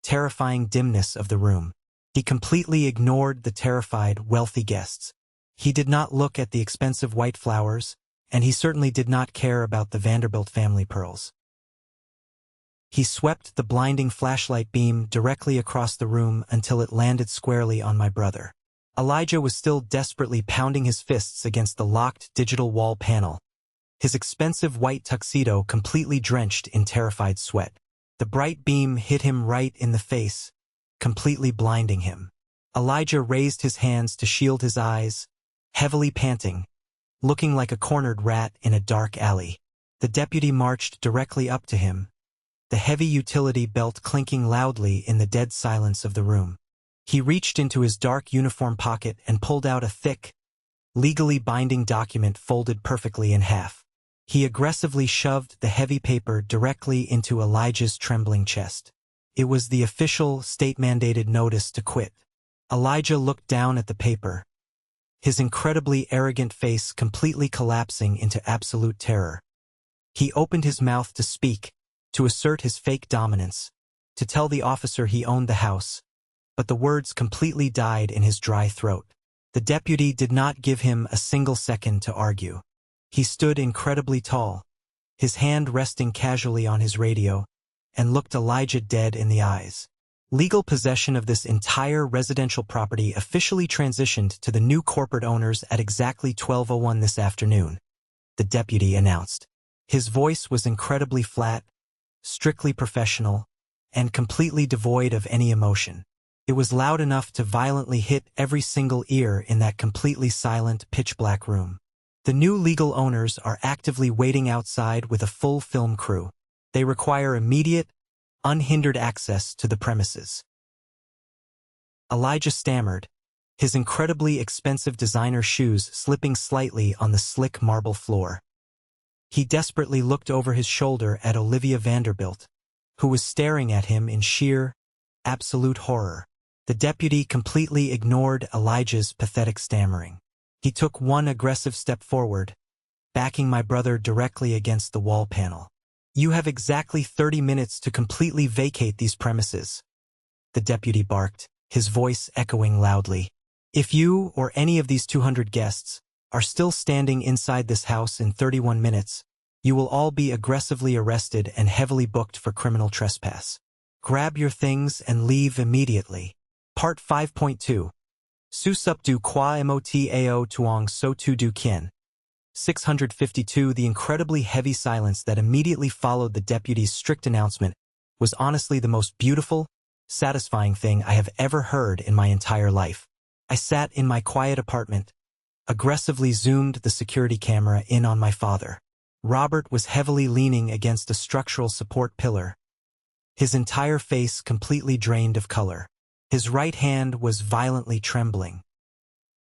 terrifying dimness of the room. He completely ignored the terrified, wealthy guests. He did not look at the expensive white flowers, and he certainly did not care about the Vanderbilt family pearls. He swept the blinding flashlight beam directly across the room until it landed squarely on my brother. Elijah was still desperately pounding his fists against the locked digital wall panel, his expensive white tuxedo completely drenched in terrified sweat. The bright beam hit him right in the face, completely blinding him. Elijah raised his hands to shield his eyes, heavily panting, looking like a cornered rat in a dark alley. The deputy marched directly up to him, the heavy utility belt clinking loudly in the dead silence of the room. He reached into his dark uniform pocket and pulled out a thick, legally binding document folded perfectly in half. He aggressively shoved the heavy paper directly into Elijah's trembling chest. It was the official, state-mandated notice to quit. Elijah looked down at the paper, his incredibly arrogant face completely collapsing into absolute terror. He opened his mouth to speak, to assert his fake dominance, to tell the officer he owned the house, but the words completely died in his dry throat. The deputy did not give him a single second to argue. He stood incredibly tall, his hand resting casually on his radio, and looked Elijah dead in the eyes. Legal possession of this entire residential property officially transitioned to the new corporate owners at exactly 12:01 this afternoon, the deputy announced. His voice was incredibly flat, strictly professional, and completely devoid of any emotion. It was loud enough to violently hit every single ear in that completely silent, pitch-black room. The new legal owners are actively waiting outside with a full film crew. They require immediate, unhindered access to the premises. Elijah stammered, his incredibly expensive designer shoes slipping slightly on the slick marble floor. He desperately looked over his shoulder at Olivia Vanderbilt, who was staring at him in sheer, absolute horror. The deputy completely ignored Elijah's pathetic stammering. He took one aggressive step forward, backing my brother directly against the wall panel. "You have exactly 30 minutes to completely vacate these premises," the deputy barked, his voice echoing loudly. "If you or any of these 200 guests are still standing inside this house in 31 minutes, you will all be aggressively arrested and heavily booked for criminal trespass. Grab your things and leave immediately." Part 5.2. Susup du qua motao tuong so tu du kin. 652. The incredibly heavy silence that immediately followed the deputy's strict announcement was honestly the most beautiful, satisfying thing I have ever heard in my entire life. I sat in my quiet apartment, aggressively zoomed the security camera in on my father. Robert was heavily leaning against a structural support pillar, his entire face completely drained of color. His right hand was violently trembling.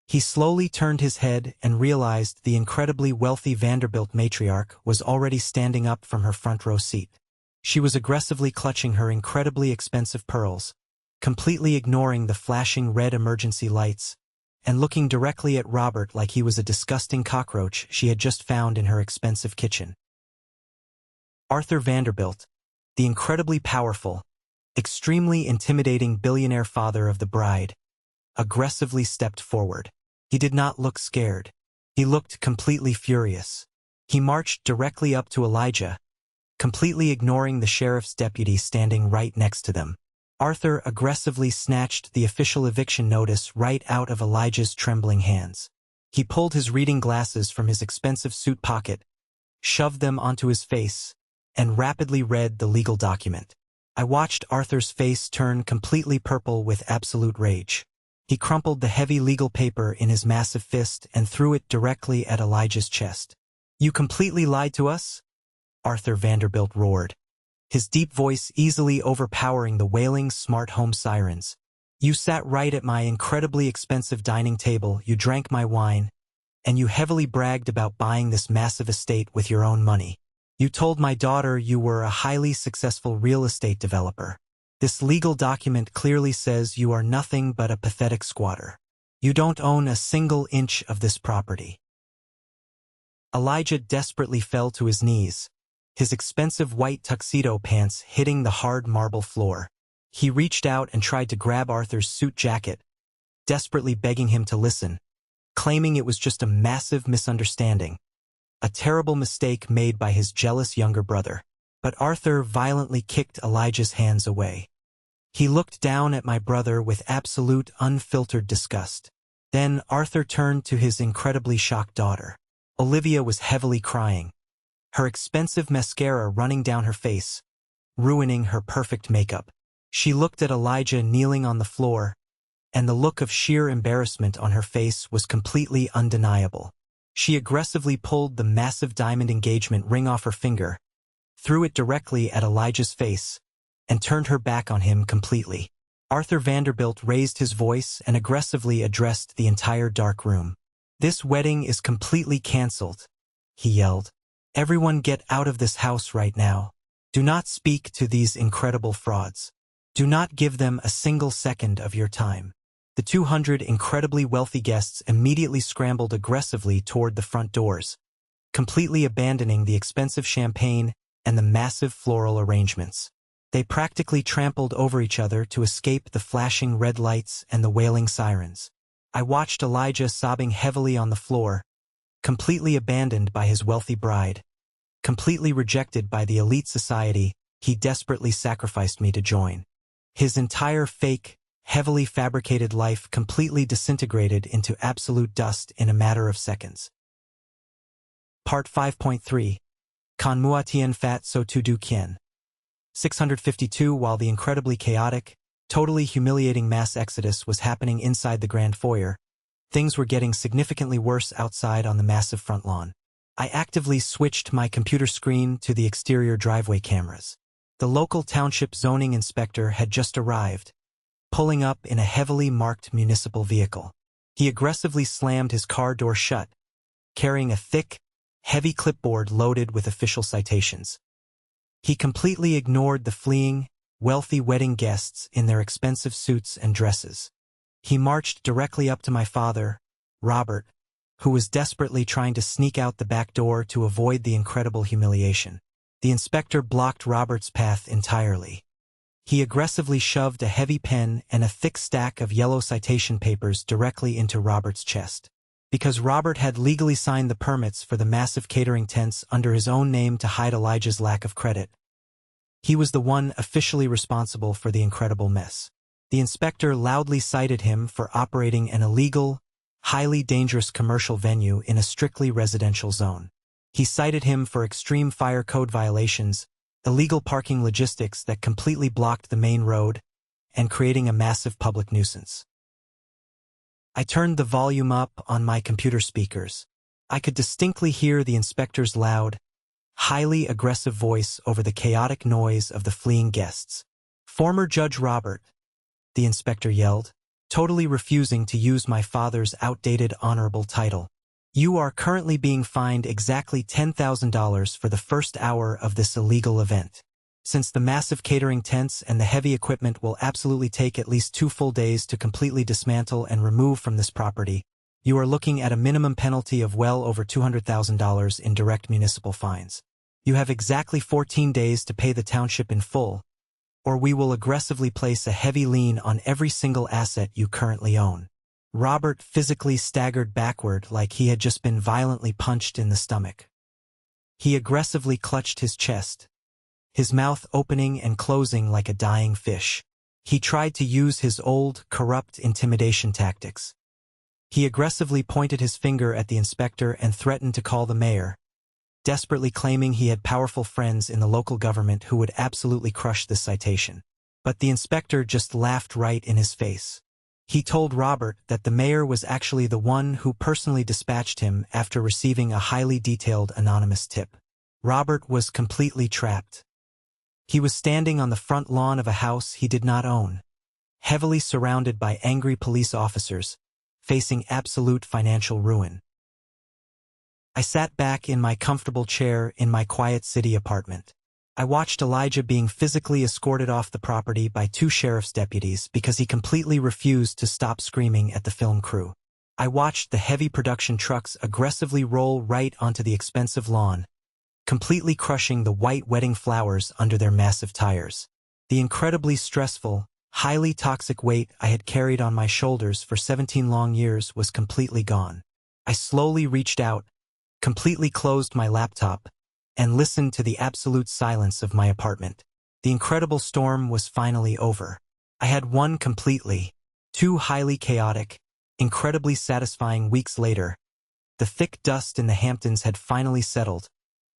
He slowly turned his head and realized the incredibly wealthy Vanderbilt matriarch was already standing up from her front row seat. She was aggressively clutching her incredibly expensive pearls, completely ignoring the flashing red emergency lights, and looking directly at Robert like he was a disgusting cockroach she had just found in her expensive kitchen. Arthur Vanderbilt, the incredibly powerful, extremely intimidating billionaire father of the bride, aggressively stepped forward. He did not look scared. He looked completely furious. He marched directly up to Elijah, completely ignoring the sheriff's deputy standing right next to them. Arthur aggressively snatched the official eviction notice right out of Elijah's trembling hands. He pulled his reading glasses from his expensive suit pocket, shoved them onto his face, and rapidly read the legal document. I watched Arthur's face turn completely purple with absolute rage. He crumpled the heavy legal paper in his massive fist and threw it directly at Elijah's chest. "You completely lied to us?" Arthur Vanderbilt roared, his deep voice easily overpowering the wailing smart home sirens. "You sat right at my incredibly expensive dining table, you drank my wine, and you heavily bragged about buying this massive estate with your own money. You told my daughter you were a highly successful real estate developer. This legal document clearly says you are nothing but a pathetic squatter. You don't own a single inch of this property." Elijah desperately fell to his knees, his expensive white tuxedo pants hitting the hard marble floor. He reached out and tried to grab Arthur's suit jacket, desperately begging him to listen, claiming it was just a massive misunderstanding, a terrible mistake made by his jealous younger brother. But Arthur violently kicked Elijah's hands away. He looked down at my brother with absolute unfiltered disgust. Then Arthur turned to his incredibly shocked daughter. Olivia was heavily crying, her expensive mascara running down her face, ruining her perfect makeup. She looked at Elijah kneeling on the floor, and the look of sheer embarrassment on her face was completely undeniable. She aggressively pulled the massive diamond engagement ring off her finger, threw it directly at Elijah's face, and turned her back on him completely. Arthur Vanderbilt raised his voice and aggressively addressed the entire dark room. "This wedding is completely cancelled," he yelled. "Everyone get out of this house right now. Do not speak to these incredible frauds. Do not give them a single second of your time." The 200 incredibly wealthy guests immediately scrambled aggressively toward the front doors, completely abandoning the expensive champagne and the massive floral arrangements. They practically trampled over each other to escape the flashing red lights and the wailing sirens. I watched Elijah sobbing heavily on the floor, completely abandoned by his wealthy bride, completely rejected by the elite society he desperately sacrificed me to join. His entire fake, heavily fabricated life completely disintegrated into absolute dust in a matter of seconds. Part 5.3 Kan mua tien fat so tu du kien. 652 While the incredibly chaotic, totally humiliating mass exodus was happening inside the grand foyer, things were getting significantly worse outside on the massive front lawn. I actively switched my computer screen to the exterior driveway cameras. The local township zoning inspector had just arrived, pulling up in a heavily marked municipal vehicle. He aggressively slammed his car door shut, carrying a thick, heavy clipboard loaded with official citations. He completely ignored the fleeing, wealthy wedding guests in their expensive suits and dresses. He marched directly up to my father, Robert, who was desperately trying to sneak out the back door to avoid the incredible humiliation. The inspector blocked Robert's path entirely. He aggressively shoved a heavy pen and a thick stack of yellow citation papers directly into Robert's chest. Because Robert had legally signed the permits for the massive catering tents under his own name to hide Elijah's lack of credit, he was the one officially responsible for the incredible mess. The inspector loudly cited him for operating an illegal, highly dangerous commercial venue in a strictly residential zone. He cited him for extreme fire code violations, illegal parking logistics that completely blocked the main road, and creating a massive public nuisance. I turned the volume up on my computer speakers. I could distinctly hear the inspector's loud, highly aggressive voice over the chaotic noise of the fleeing guests. "Former Judge Robert," the inspector yelled, totally refusing to use my father's outdated honorable title. "You are currently being fined exactly $10,000 for the first hour of this illegal event. Since the massive catering tents and the heavy equipment will absolutely take at least 2 full days to completely dismantle and remove from this property, you are looking at a minimum penalty of well over $200,000 in direct municipal fines. You have exactly 14 days to pay the township in full, or we will aggressively place a heavy lien on every single asset you currently own." Robert physically staggered backward like he had just been violently punched in the stomach. He aggressively clutched his chest, his mouth opening and closing like a dying fish. He tried to use his old, corrupt intimidation tactics. He aggressively pointed his finger at the inspector and threatened to call the mayor, desperately claiming he had powerful friends in the local government who would absolutely crush this citation. But the inspector just laughed right in his face. He told Robert that the mayor was actually the one who personally dispatched him after receiving a highly detailed anonymous tip. Robert was completely trapped. He was standing on the front lawn of a house he did not own, heavily surrounded by angry police officers, facing absolute financial ruin. I sat back in my comfortable chair in my quiet city apartment. I watched Elijah being physically escorted off the property by 2 sheriff's deputies because he completely refused to stop screaming at the film crew. I watched the heavy production trucks aggressively roll right onto the expensive lawn, completely crushing the white wedding flowers under their massive tires. The incredibly stressful, highly toxic weight I had carried on my shoulders for 17 long years was completely gone. I slowly reached out, completely closed my laptop, and listened to the absolute silence of my apartment. The incredible storm was finally over. I had won completely. 2 highly chaotic, incredibly satisfying weeks later, the thick dust in the Hamptons had finally settled,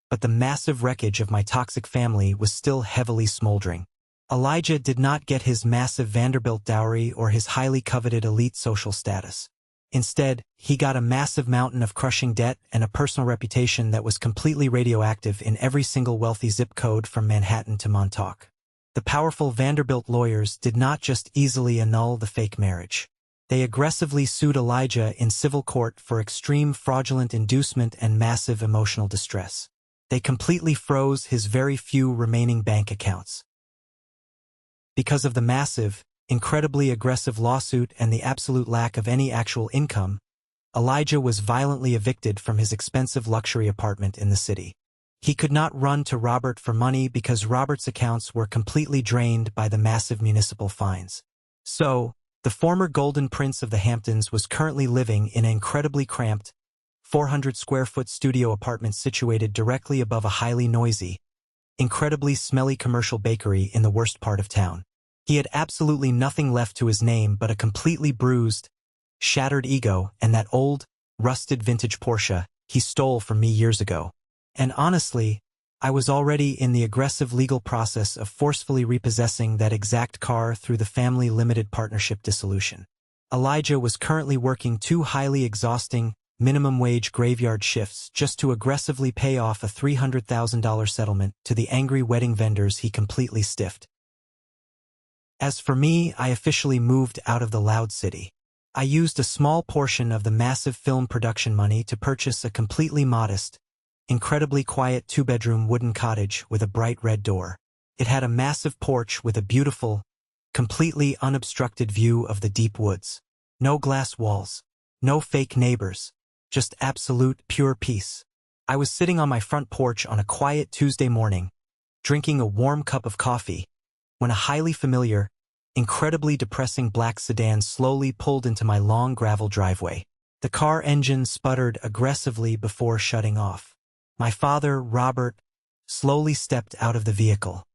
but the massive wreckage of my toxic family was still heavily smoldering. Elijah did not get his massive Vanderbilt dowry or his highly coveted elite social status. Instead, he got a massive mountain of crushing debt and a personal reputation that was completely radioactive in every single wealthy zip code from Manhattan to Montauk. The powerful Vanderbilt lawyers did not just easily annul the fake marriage. They aggressively sued Elijah in civil court for extreme fraudulent inducement and massive emotional distress. They completely froze his very few remaining bank accounts. Because of the massive, incredibly aggressive lawsuit and the absolute lack of any actual income, Elijah was violently evicted from his expensive luxury apartment in the city. He could not run to Robert for money because Robert's accounts were completely drained by the massive municipal fines. So, the former Golden Prince of the Hamptons was currently living in an incredibly cramped, 400-square-foot studio apartment situated directly above a highly noisy, incredibly smelly commercial bakery in the worst part of town. He had absolutely nothing left to his name but a completely bruised, shattered ego and that old, rusted vintage Porsche he stole from me years ago. And honestly, I was already in the aggressive legal process of forcefully repossessing that exact car through the family limited partnership dissolution. Elijah was currently working 2 highly exhausting, minimum-wage graveyard shifts just to aggressively pay off a $300,000 settlement to the angry wedding vendors he completely stiffed. As for me, I officially moved out of the loud city. I used a small portion of the massive film production money to purchase a completely modest, incredibly quiet 2-bedroom wooden cottage with a bright red door. It had a massive porch with a beautiful, completely unobstructed view of the deep woods. No glass walls, no fake neighbors, just absolute, pure peace. I was sitting on my front porch on a quiet Tuesday morning, drinking a warm cup of coffee, when a highly familiar, incredibly depressing black sedan slowly pulled into my long gravel driveway. The car engine sputtered aggressively before shutting off. My father, Robert, slowly stepped out of the vehicle.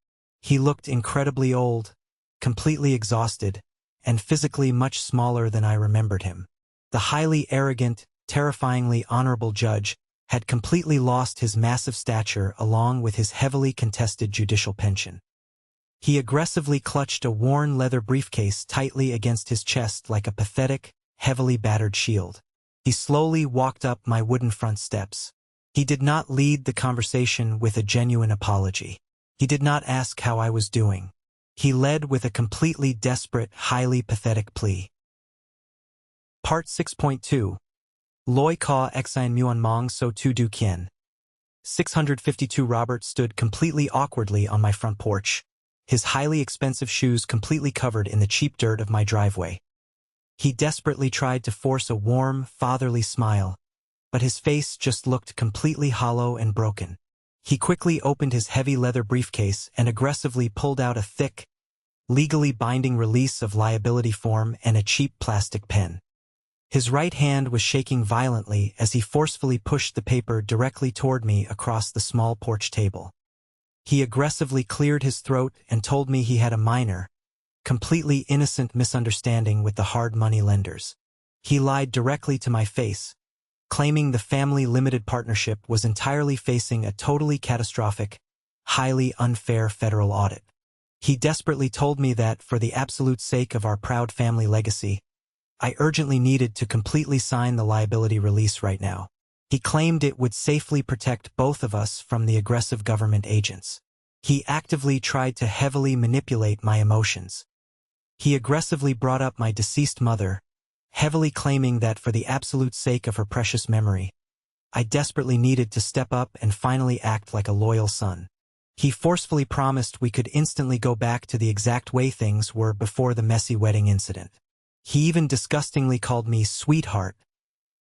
He looked incredibly old, completely exhausted, and physically much smaller than I remembered him. The highly arrogant, terrifyingly honorable judge had completely lost his massive stature along with his heavily contested judicial pension. He aggressively clutched a worn leather briefcase tightly against his chest like a pathetic, heavily battered shield. He slowly walked up my wooden front steps. He did not lead the conversation with a genuine apology. He did not ask how I was doing. He led with a completely desperate, highly pathetic plea. Part 6.2 Loi ka exine muon mong so tu du kien. 652 Robert stood completely awkwardly on my front porch, his highly expensive shoes completely covered in the cheap dirt of my driveway. He desperately tried to force a warm, fatherly smile, but his face just looked completely hollow and broken. He quickly opened his heavy leather briefcase and aggressively pulled out a thick, legally binding release of liability form and a cheap plastic pen. His right hand was shaking violently as he forcefully pushed the paper directly toward me across the small porch table. He aggressively cleared his throat and told me he had a minor, completely innocent misunderstanding with the hard money lenders. He lied directly to my face, claiming the family limited partnership was entirely facing a totally catastrophic, highly unfair federal audit. He desperately told me that, for the absolute sake of our proud family legacy, I urgently needed to completely sign the liability release right now. He claimed it would safely protect both of us from the aggressive government agents. He actively tried to heavily manipulate my emotions. He aggressively brought up my deceased mother, heavily claiming that for the absolute sake of her precious memory, I desperately needed to step up and finally act like a loyal son. He forcefully promised we could instantly go back to the exact way things were before the messy wedding incident. He even disgustingly called me sweetheart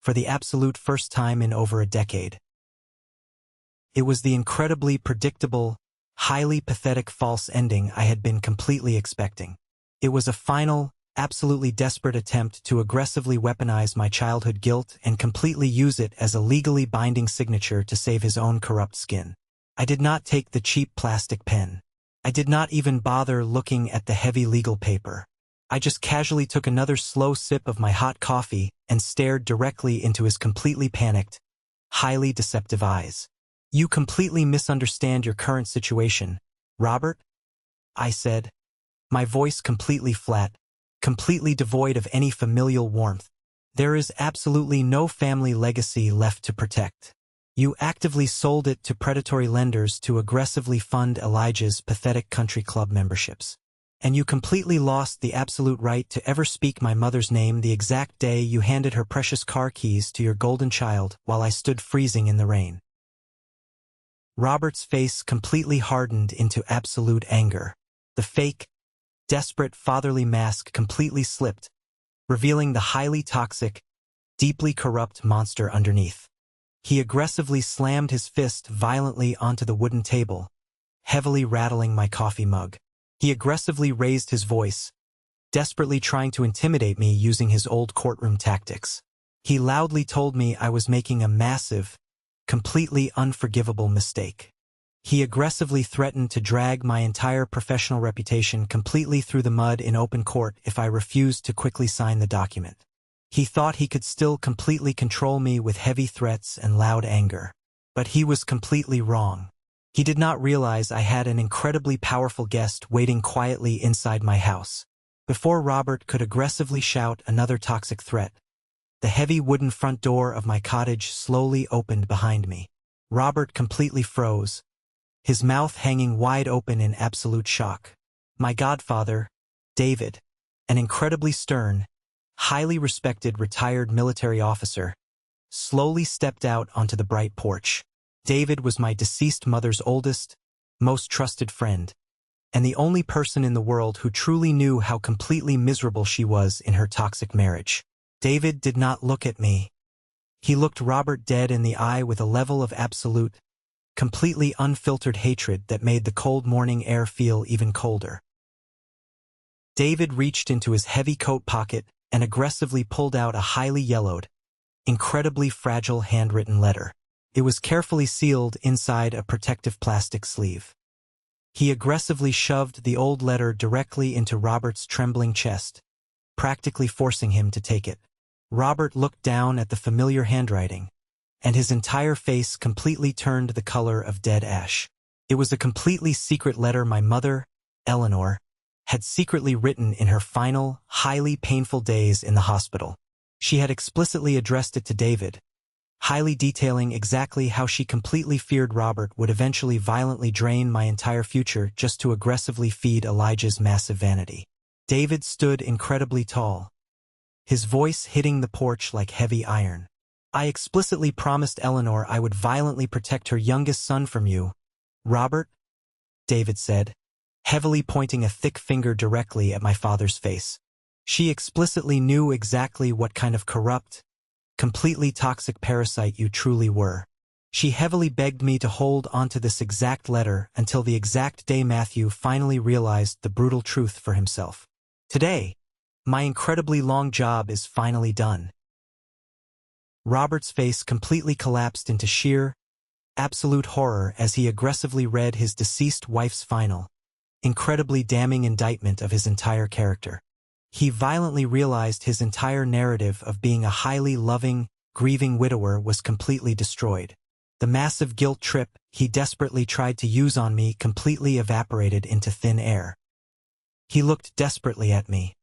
for the absolute first time in over a decade. It was the incredibly predictable, highly pathetic false ending I had been completely expecting. It was a final, absolutely desperate attempt to aggressively weaponize my childhood guilt and completely use it as a legally binding signature to save his own corrupt skin. I did not take the cheap plastic pen. I did not even bother looking at the heavy legal paper. I just casually took another slow sip of my hot coffee and stared directly into his completely panicked, highly deceptive eyes. "You completely misunderstand your current situation, Robert," I said, my voice completely flat, completely devoid of any familial warmth. There is absolutely no family legacy left to protect. You actively sold it to predatory lenders to aggressively fund Elijah's pathetic country club memberships. And you completely lost the absolute right to ever speak my mother's name the exact day you handed her precious car keys to your golden child while I stood freezing in the rain. Robert's face completely hardened into absolute anger. The fake, desperate fatherly mask completely slipped, revealing the highly toxic, deeply corrupt monster underneath. He aggressively slammed his fist violently onto the wooden table, heavily rattling my coffee mug. He aggressively raised his voice, desperately trying to intimidate me using his old courtroom tactics. He loudly told me I was making a massive, completely unforgivable mistake. He aggressively threatened to drag my entire professional reputation completely through the mud in open court if I refused to quickly sign the document. He thought he could still completely control me with heavy threats and loud anger. But he was completely wrong. He did not realize I had an incredibly powerful guest waiting quietly inside my house. Before Robert could aggressively shout another toxic threat, the heavy wooden front door of my cottage slowly opened behind me. Robert completely froze, his mouth hanging wide open in absolute shock. My godfather, David, an incredibly stern, highly respected retired military officer, slowly stepped out onto the bright porch. David was my deceased mother's oldest, most trusted friend, and the only person in the world who truly knew how completely miserable she was in her toxic marriage. David did not look at me. He looked Robert dead in the eye with a level of absolute, completely unfiltered hatred that made the cold morning air feel even colder. David reached into his heavy coat pocket and aggressively pulled out a highly yellowed, incredibly fragile handwritten letter. It was carefully sealed inside a protective plastic sleeve. He aggressively shoved the old letter directly into Robert's trembling chest, practically forcing him to take it. Robert looked down at the familiar handwriting, and his entire face completely turned the color of dead ash. It was a completely secret letter my mother, Eleanor, had secretly written in her final, highly painful days in the hospital. She had explicitly addressed it to David, highly detailing exactly how she completely feared Robert would eventually violently drain my entire future just to aggressively feed Elijah's massive vanity. David stood incredibly tall, his voice hitting the porch like heavy iron. I explicitly promised Eleanor I would violently protect her youngest son from you, Robert, David said, heavily pointing a thick finger directly at my father's face. She explicitly knew exactly what kind of corrupt, completely toxic parasite you truly were. She heavily begged me to hold onto this exact letter until the exact day Matthew finally realized the brutal truth for himself. Today, my incredibly long job is finally done. Robert's face completely collapsed into sheer, absolute horror as he aggressively read his deceased wife's final, incredibly damning indictment of his entire character. He violently realized his entire narrative of being a highly loving, grieving widower was completely destroyed. The massive guilt trip he desperately tried to use on me completely evaporated into thin air. He looked desperately at me,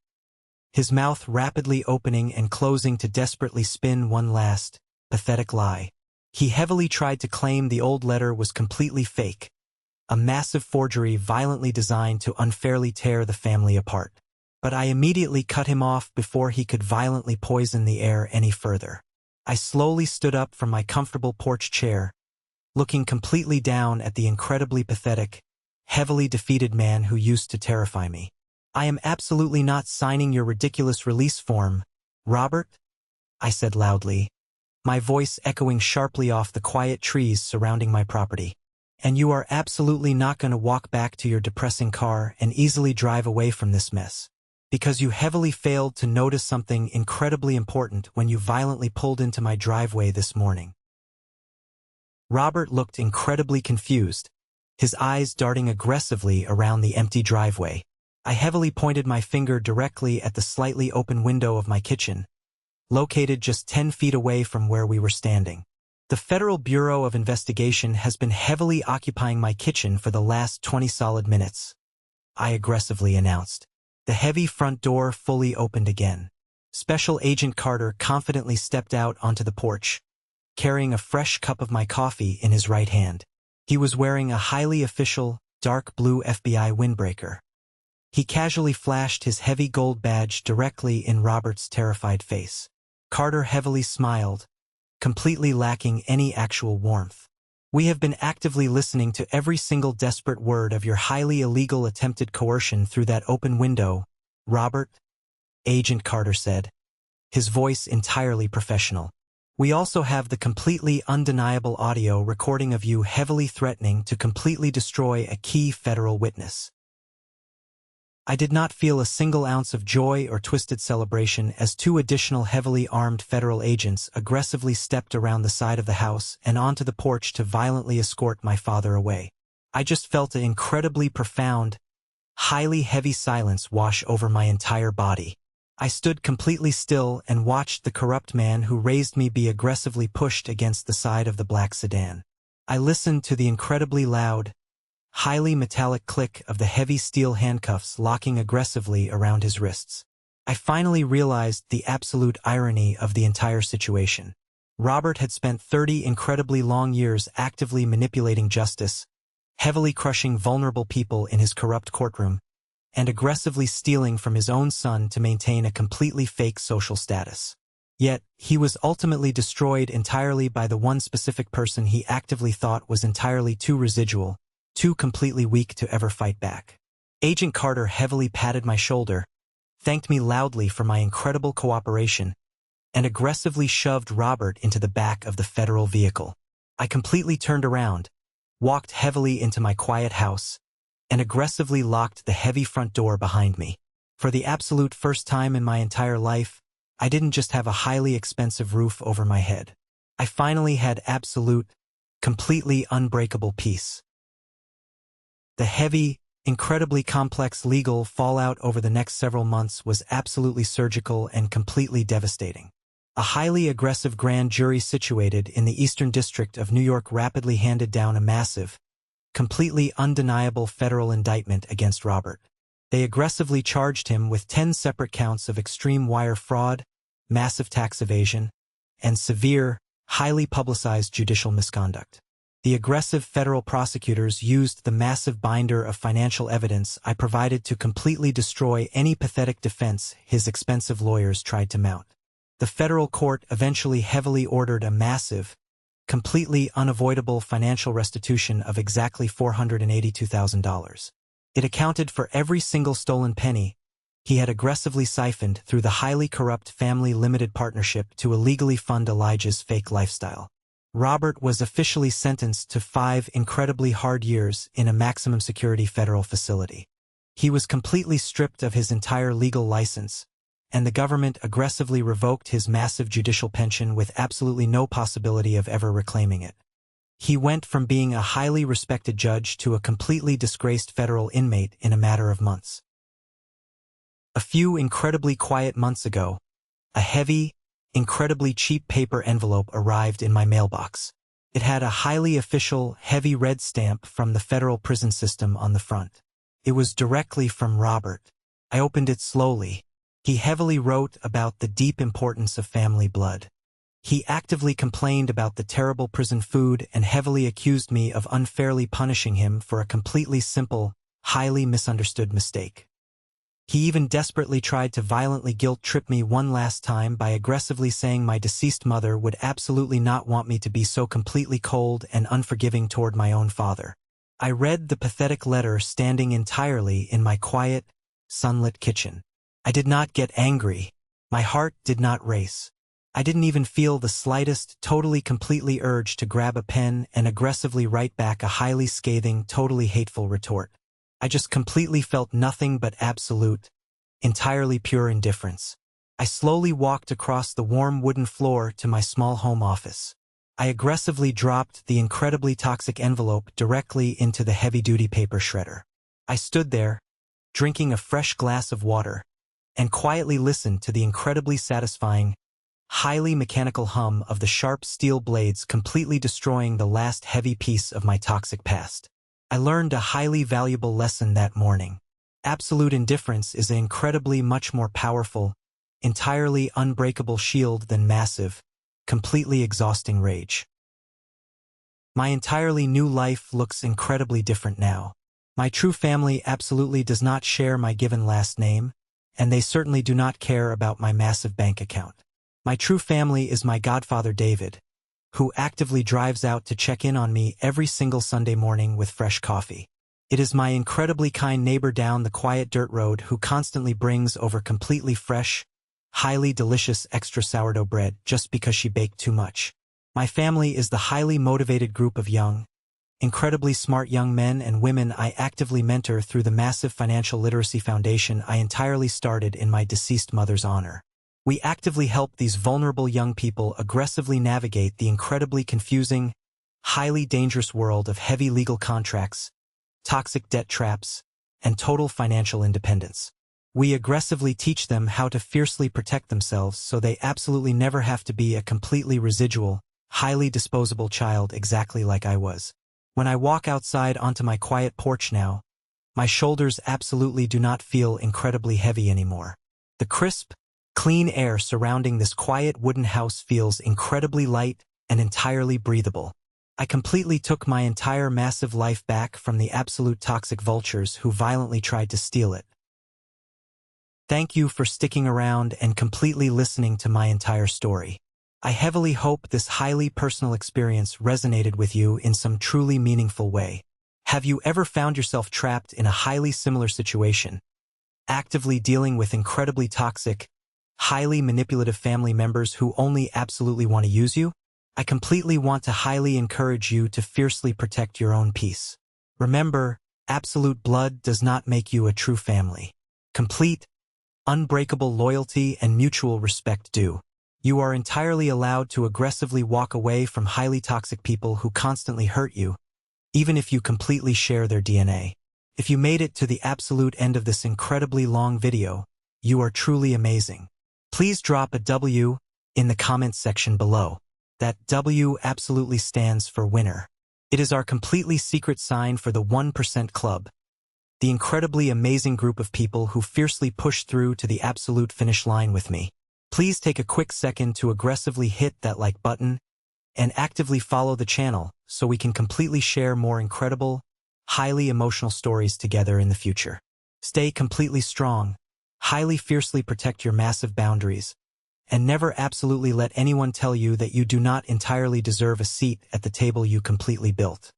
his mouth rapidly opening and closing to desperately spin one last, pathetic lie. He heavily tried to claim the old letter was completely fake, a massive forgery violently designed to unfairly tear the family apart. But I immediately cut him off before he could violently poison the air any further. I slowly stood up from my comfortable porch chair, looking completely down at the incredibly pathetic, heavily defeated man who used to terrify me. I am absolutely not signing your ridiculous release form, Robert, I said loudly, my voice echoing sharply off the quiet trees surrounding my property. And you are absolutely not going to walk back to your depressing car and easily drive away from this mess. Because you heavily failed to notice something incredibly important when you violently pulled into my driveway this morning. Robert looked incredibly confused, his eyes darting aggressively around the empty driveway. I heavily pointed my finger directly at the slightly open window of my kitchen, located just 10 feet away from where we were standing. The Federal Bureau of Investigation has been heavily occupying my kitchen for the last 20 solid minutes, I aggressively announced. The heavy front door fully opened again, Special Agent Carter confidently stepped out onto the porch, carrying a fresh cup of my coffee in his right hand. He was wearing a highly official, dark blue FBI windbreaker. He casually flashed his heavy gold badge directly in Robert's terrified face. Carter heavily smiled, completely lacking any actual warmth. "We have been actively listening to every single desperate word of your highly illegal attempted coercion through that open window, Robert," Agent Carter said, his voice entirely professional. "We also have the completely undeniable audio recording of you heavily threatening to completely destroy a key federal witness." I did not feel a single ounce of joy or twisted celebration as two additional heavily armed federal agents aggressively stepped around the side of the house and onto the porch to violently escort my father away. I just felt an incredibly profound, highly heavy silence wash over my entire body. I stood completely still and watched the corrupt man who raised me be aggressively pushed against the side of the black sedan. I listened to the incredibly loud, highly metallic click of the heavy steel handcuffs locking aggressively around his wrists. I finally realized the absolute irony of the entire situation. Robert had spent 30 incredibly long years actively manipulating justice, heavily crushing vulnerable people in his corrupt courtroom, and aggressively stealing from his own son to maintain a completely fake social status. Yet, he was ultimately destroyed entirely by the one specific person he actively thought was entirely too residual, too completely weak to ever fight back. Agent Carter heavily patted my shoulder, thanked me loudly for my incredible cooperation, and aggressively shoved Robert into the back of the federal vehicle. I completely turned around, walked heavily into my quiet house, and aggressively locked the heavy front door behind me. For the absolute first time in my entire life, I didn't just have a highly expensive roof over my head. I finally had absolute, completely unbreakable peace. The heavy, incredibly complex legal fallout over the next several months was absolutely surgical and completely devastating. A highly aggressive grand jury situated in the Eastern District of New York rapidly handed down a massive, completely undeniable federal indictment against Robert. They aggressively charged him with 10 separate counts of extreme wire fraud, massive tax evasion, and severe, highly publicized judicial misconduct. The aggressive federal prosecutors used the massive binder of financial evidence I provided to completely destroy any pathetic defense his expensive lawyers tried to mount. The federal court eventually heavily ordered a massive, completely unavoidable financial restitution of exactly $482,000. It accounted for every single stolen penny he had aggressively siphoned through the highly corrupt family limited partnership to illegally fund Elijah's fake lifestyle. Robert was officially sentenced to 5 incredibly hard years in a maximum security federal facility. He was completely stripped of his entire legal license, and the government aggressively revoked his massive judicial pension with absolutely no possibility of ever reclaiming it. He went from being a highly respected judge to a completely disgraced federal inmate in a matter of months. A few incredibly quiet months ago, a heavy, incredibly cheap paper envelope arrived in my mailbox. It had a highly official, heavy red stamp from the federal prison system on the front. It was directly from Robert. I opened it slowly. He heavily wrote about the deep importance of family blood. He actively complained about the terrible prison food and heavily accused me of unfairly punishing him for a completely simple, highly misunderstood mistake. He even desperately tried to violently guilt-trip me one last time by aggressively saying my deceased mother would absolutely not want me to be so completely cold and unforgiving toward my own father. I read the pathetic letter standing entirely in my quiet, sunlit kitchen. I did not get angry. My heart did not race. I didn't even feel the slightest, totally completely urge to grab a pen and aggressively write back a highly scathing, totally hateful retort. I just completely felt nothing but absolute, entirely pure indifference. I slowly walked across the warm wooden floor to my small home office. I aggressively dropped the incredibly toxic envelope directly into the heavy-duty paper shredder. I stood there, drinking a fresh glass of water, and quietly listened to the incredibly satisfying, highly mechanical hum of the sharp steel blades completely destroying the last heavy piece of my toxic past. I learned a highly valuable lesson that morning. Absolute indifference is an incredibly much more powerful, entirely unbreakable shield than massive, completely exhausting rage. My entirely new life looks incredibly different now. My true family absolutely does not share my given last name, and they certainly do not care about my massive bank account. My true family is my godfather David, who actively drives out to check in on me every single Sunday morning with fresh coffee. It is my incredibly kind neighbor down the quiet dirt road who constantly brings over completely fresh, highly delicious extra sourdough bread just because she baked too much. My family is the highly motivated group of young, incredibly smart young men and women I actively mentor through the massive financial literacy foundation I entirely started in my deceased mother's honor. We actively help these vulnerable young people aggressively navigate the incredibly confusing, highly dangerous world of heavy legal contracts, toxic debt traps, and total financial independence. We aggressively teach them how to fiercely protect themselves so they absolutely never have to be a completely residual, highly disposable child exactly like I was. When I walk outside onto my quiet porch now, my shoulders absolutely do not feel incredibly heavy anymore. The crisp, clean air surrounding this quiet wooden house feels incredibly light and entirely breathable. I completely took my entire massive life back from the absolute toxic vultures who violently tried to steal it. Thank you for sticking around and completely listening to my entire story. I heavily hope this highly personal experience resonated with you in some truly meaningful way. Have you ever found yourself trapped in a highly similar situation, actively dealing with incredibly toxic, highly manipulative family members who only absolutely want to use you? I completely want to highly encourage you to fiercely protect your own peace. Remember, absolute blood does not make you a true family. Complete, unbreakable loyalty and mutual respect do. You are entirely allowed to aggressively walk away from highly toxic people who constantly hurt you, even if you completely share their DNA. If you made it to the absolute end of this incredibly long video, you are truly amazing. Please drop a W in the comments section below. That W absolutely stands for winner. It is our completely secret sign for the 1% Club, the incredibly amazing group of people who fiercely push through to the absolute finish line with me. Please take a quick second to aggressively hit that like button and actively follow the channel so we can completely share more incredible, highly emotional stories together in the future. Stay completely strong, highly fiercely protect your massive boundaries, and never absolutely let anyone tell you that you do not entirely deserve a seat at the table you completely built.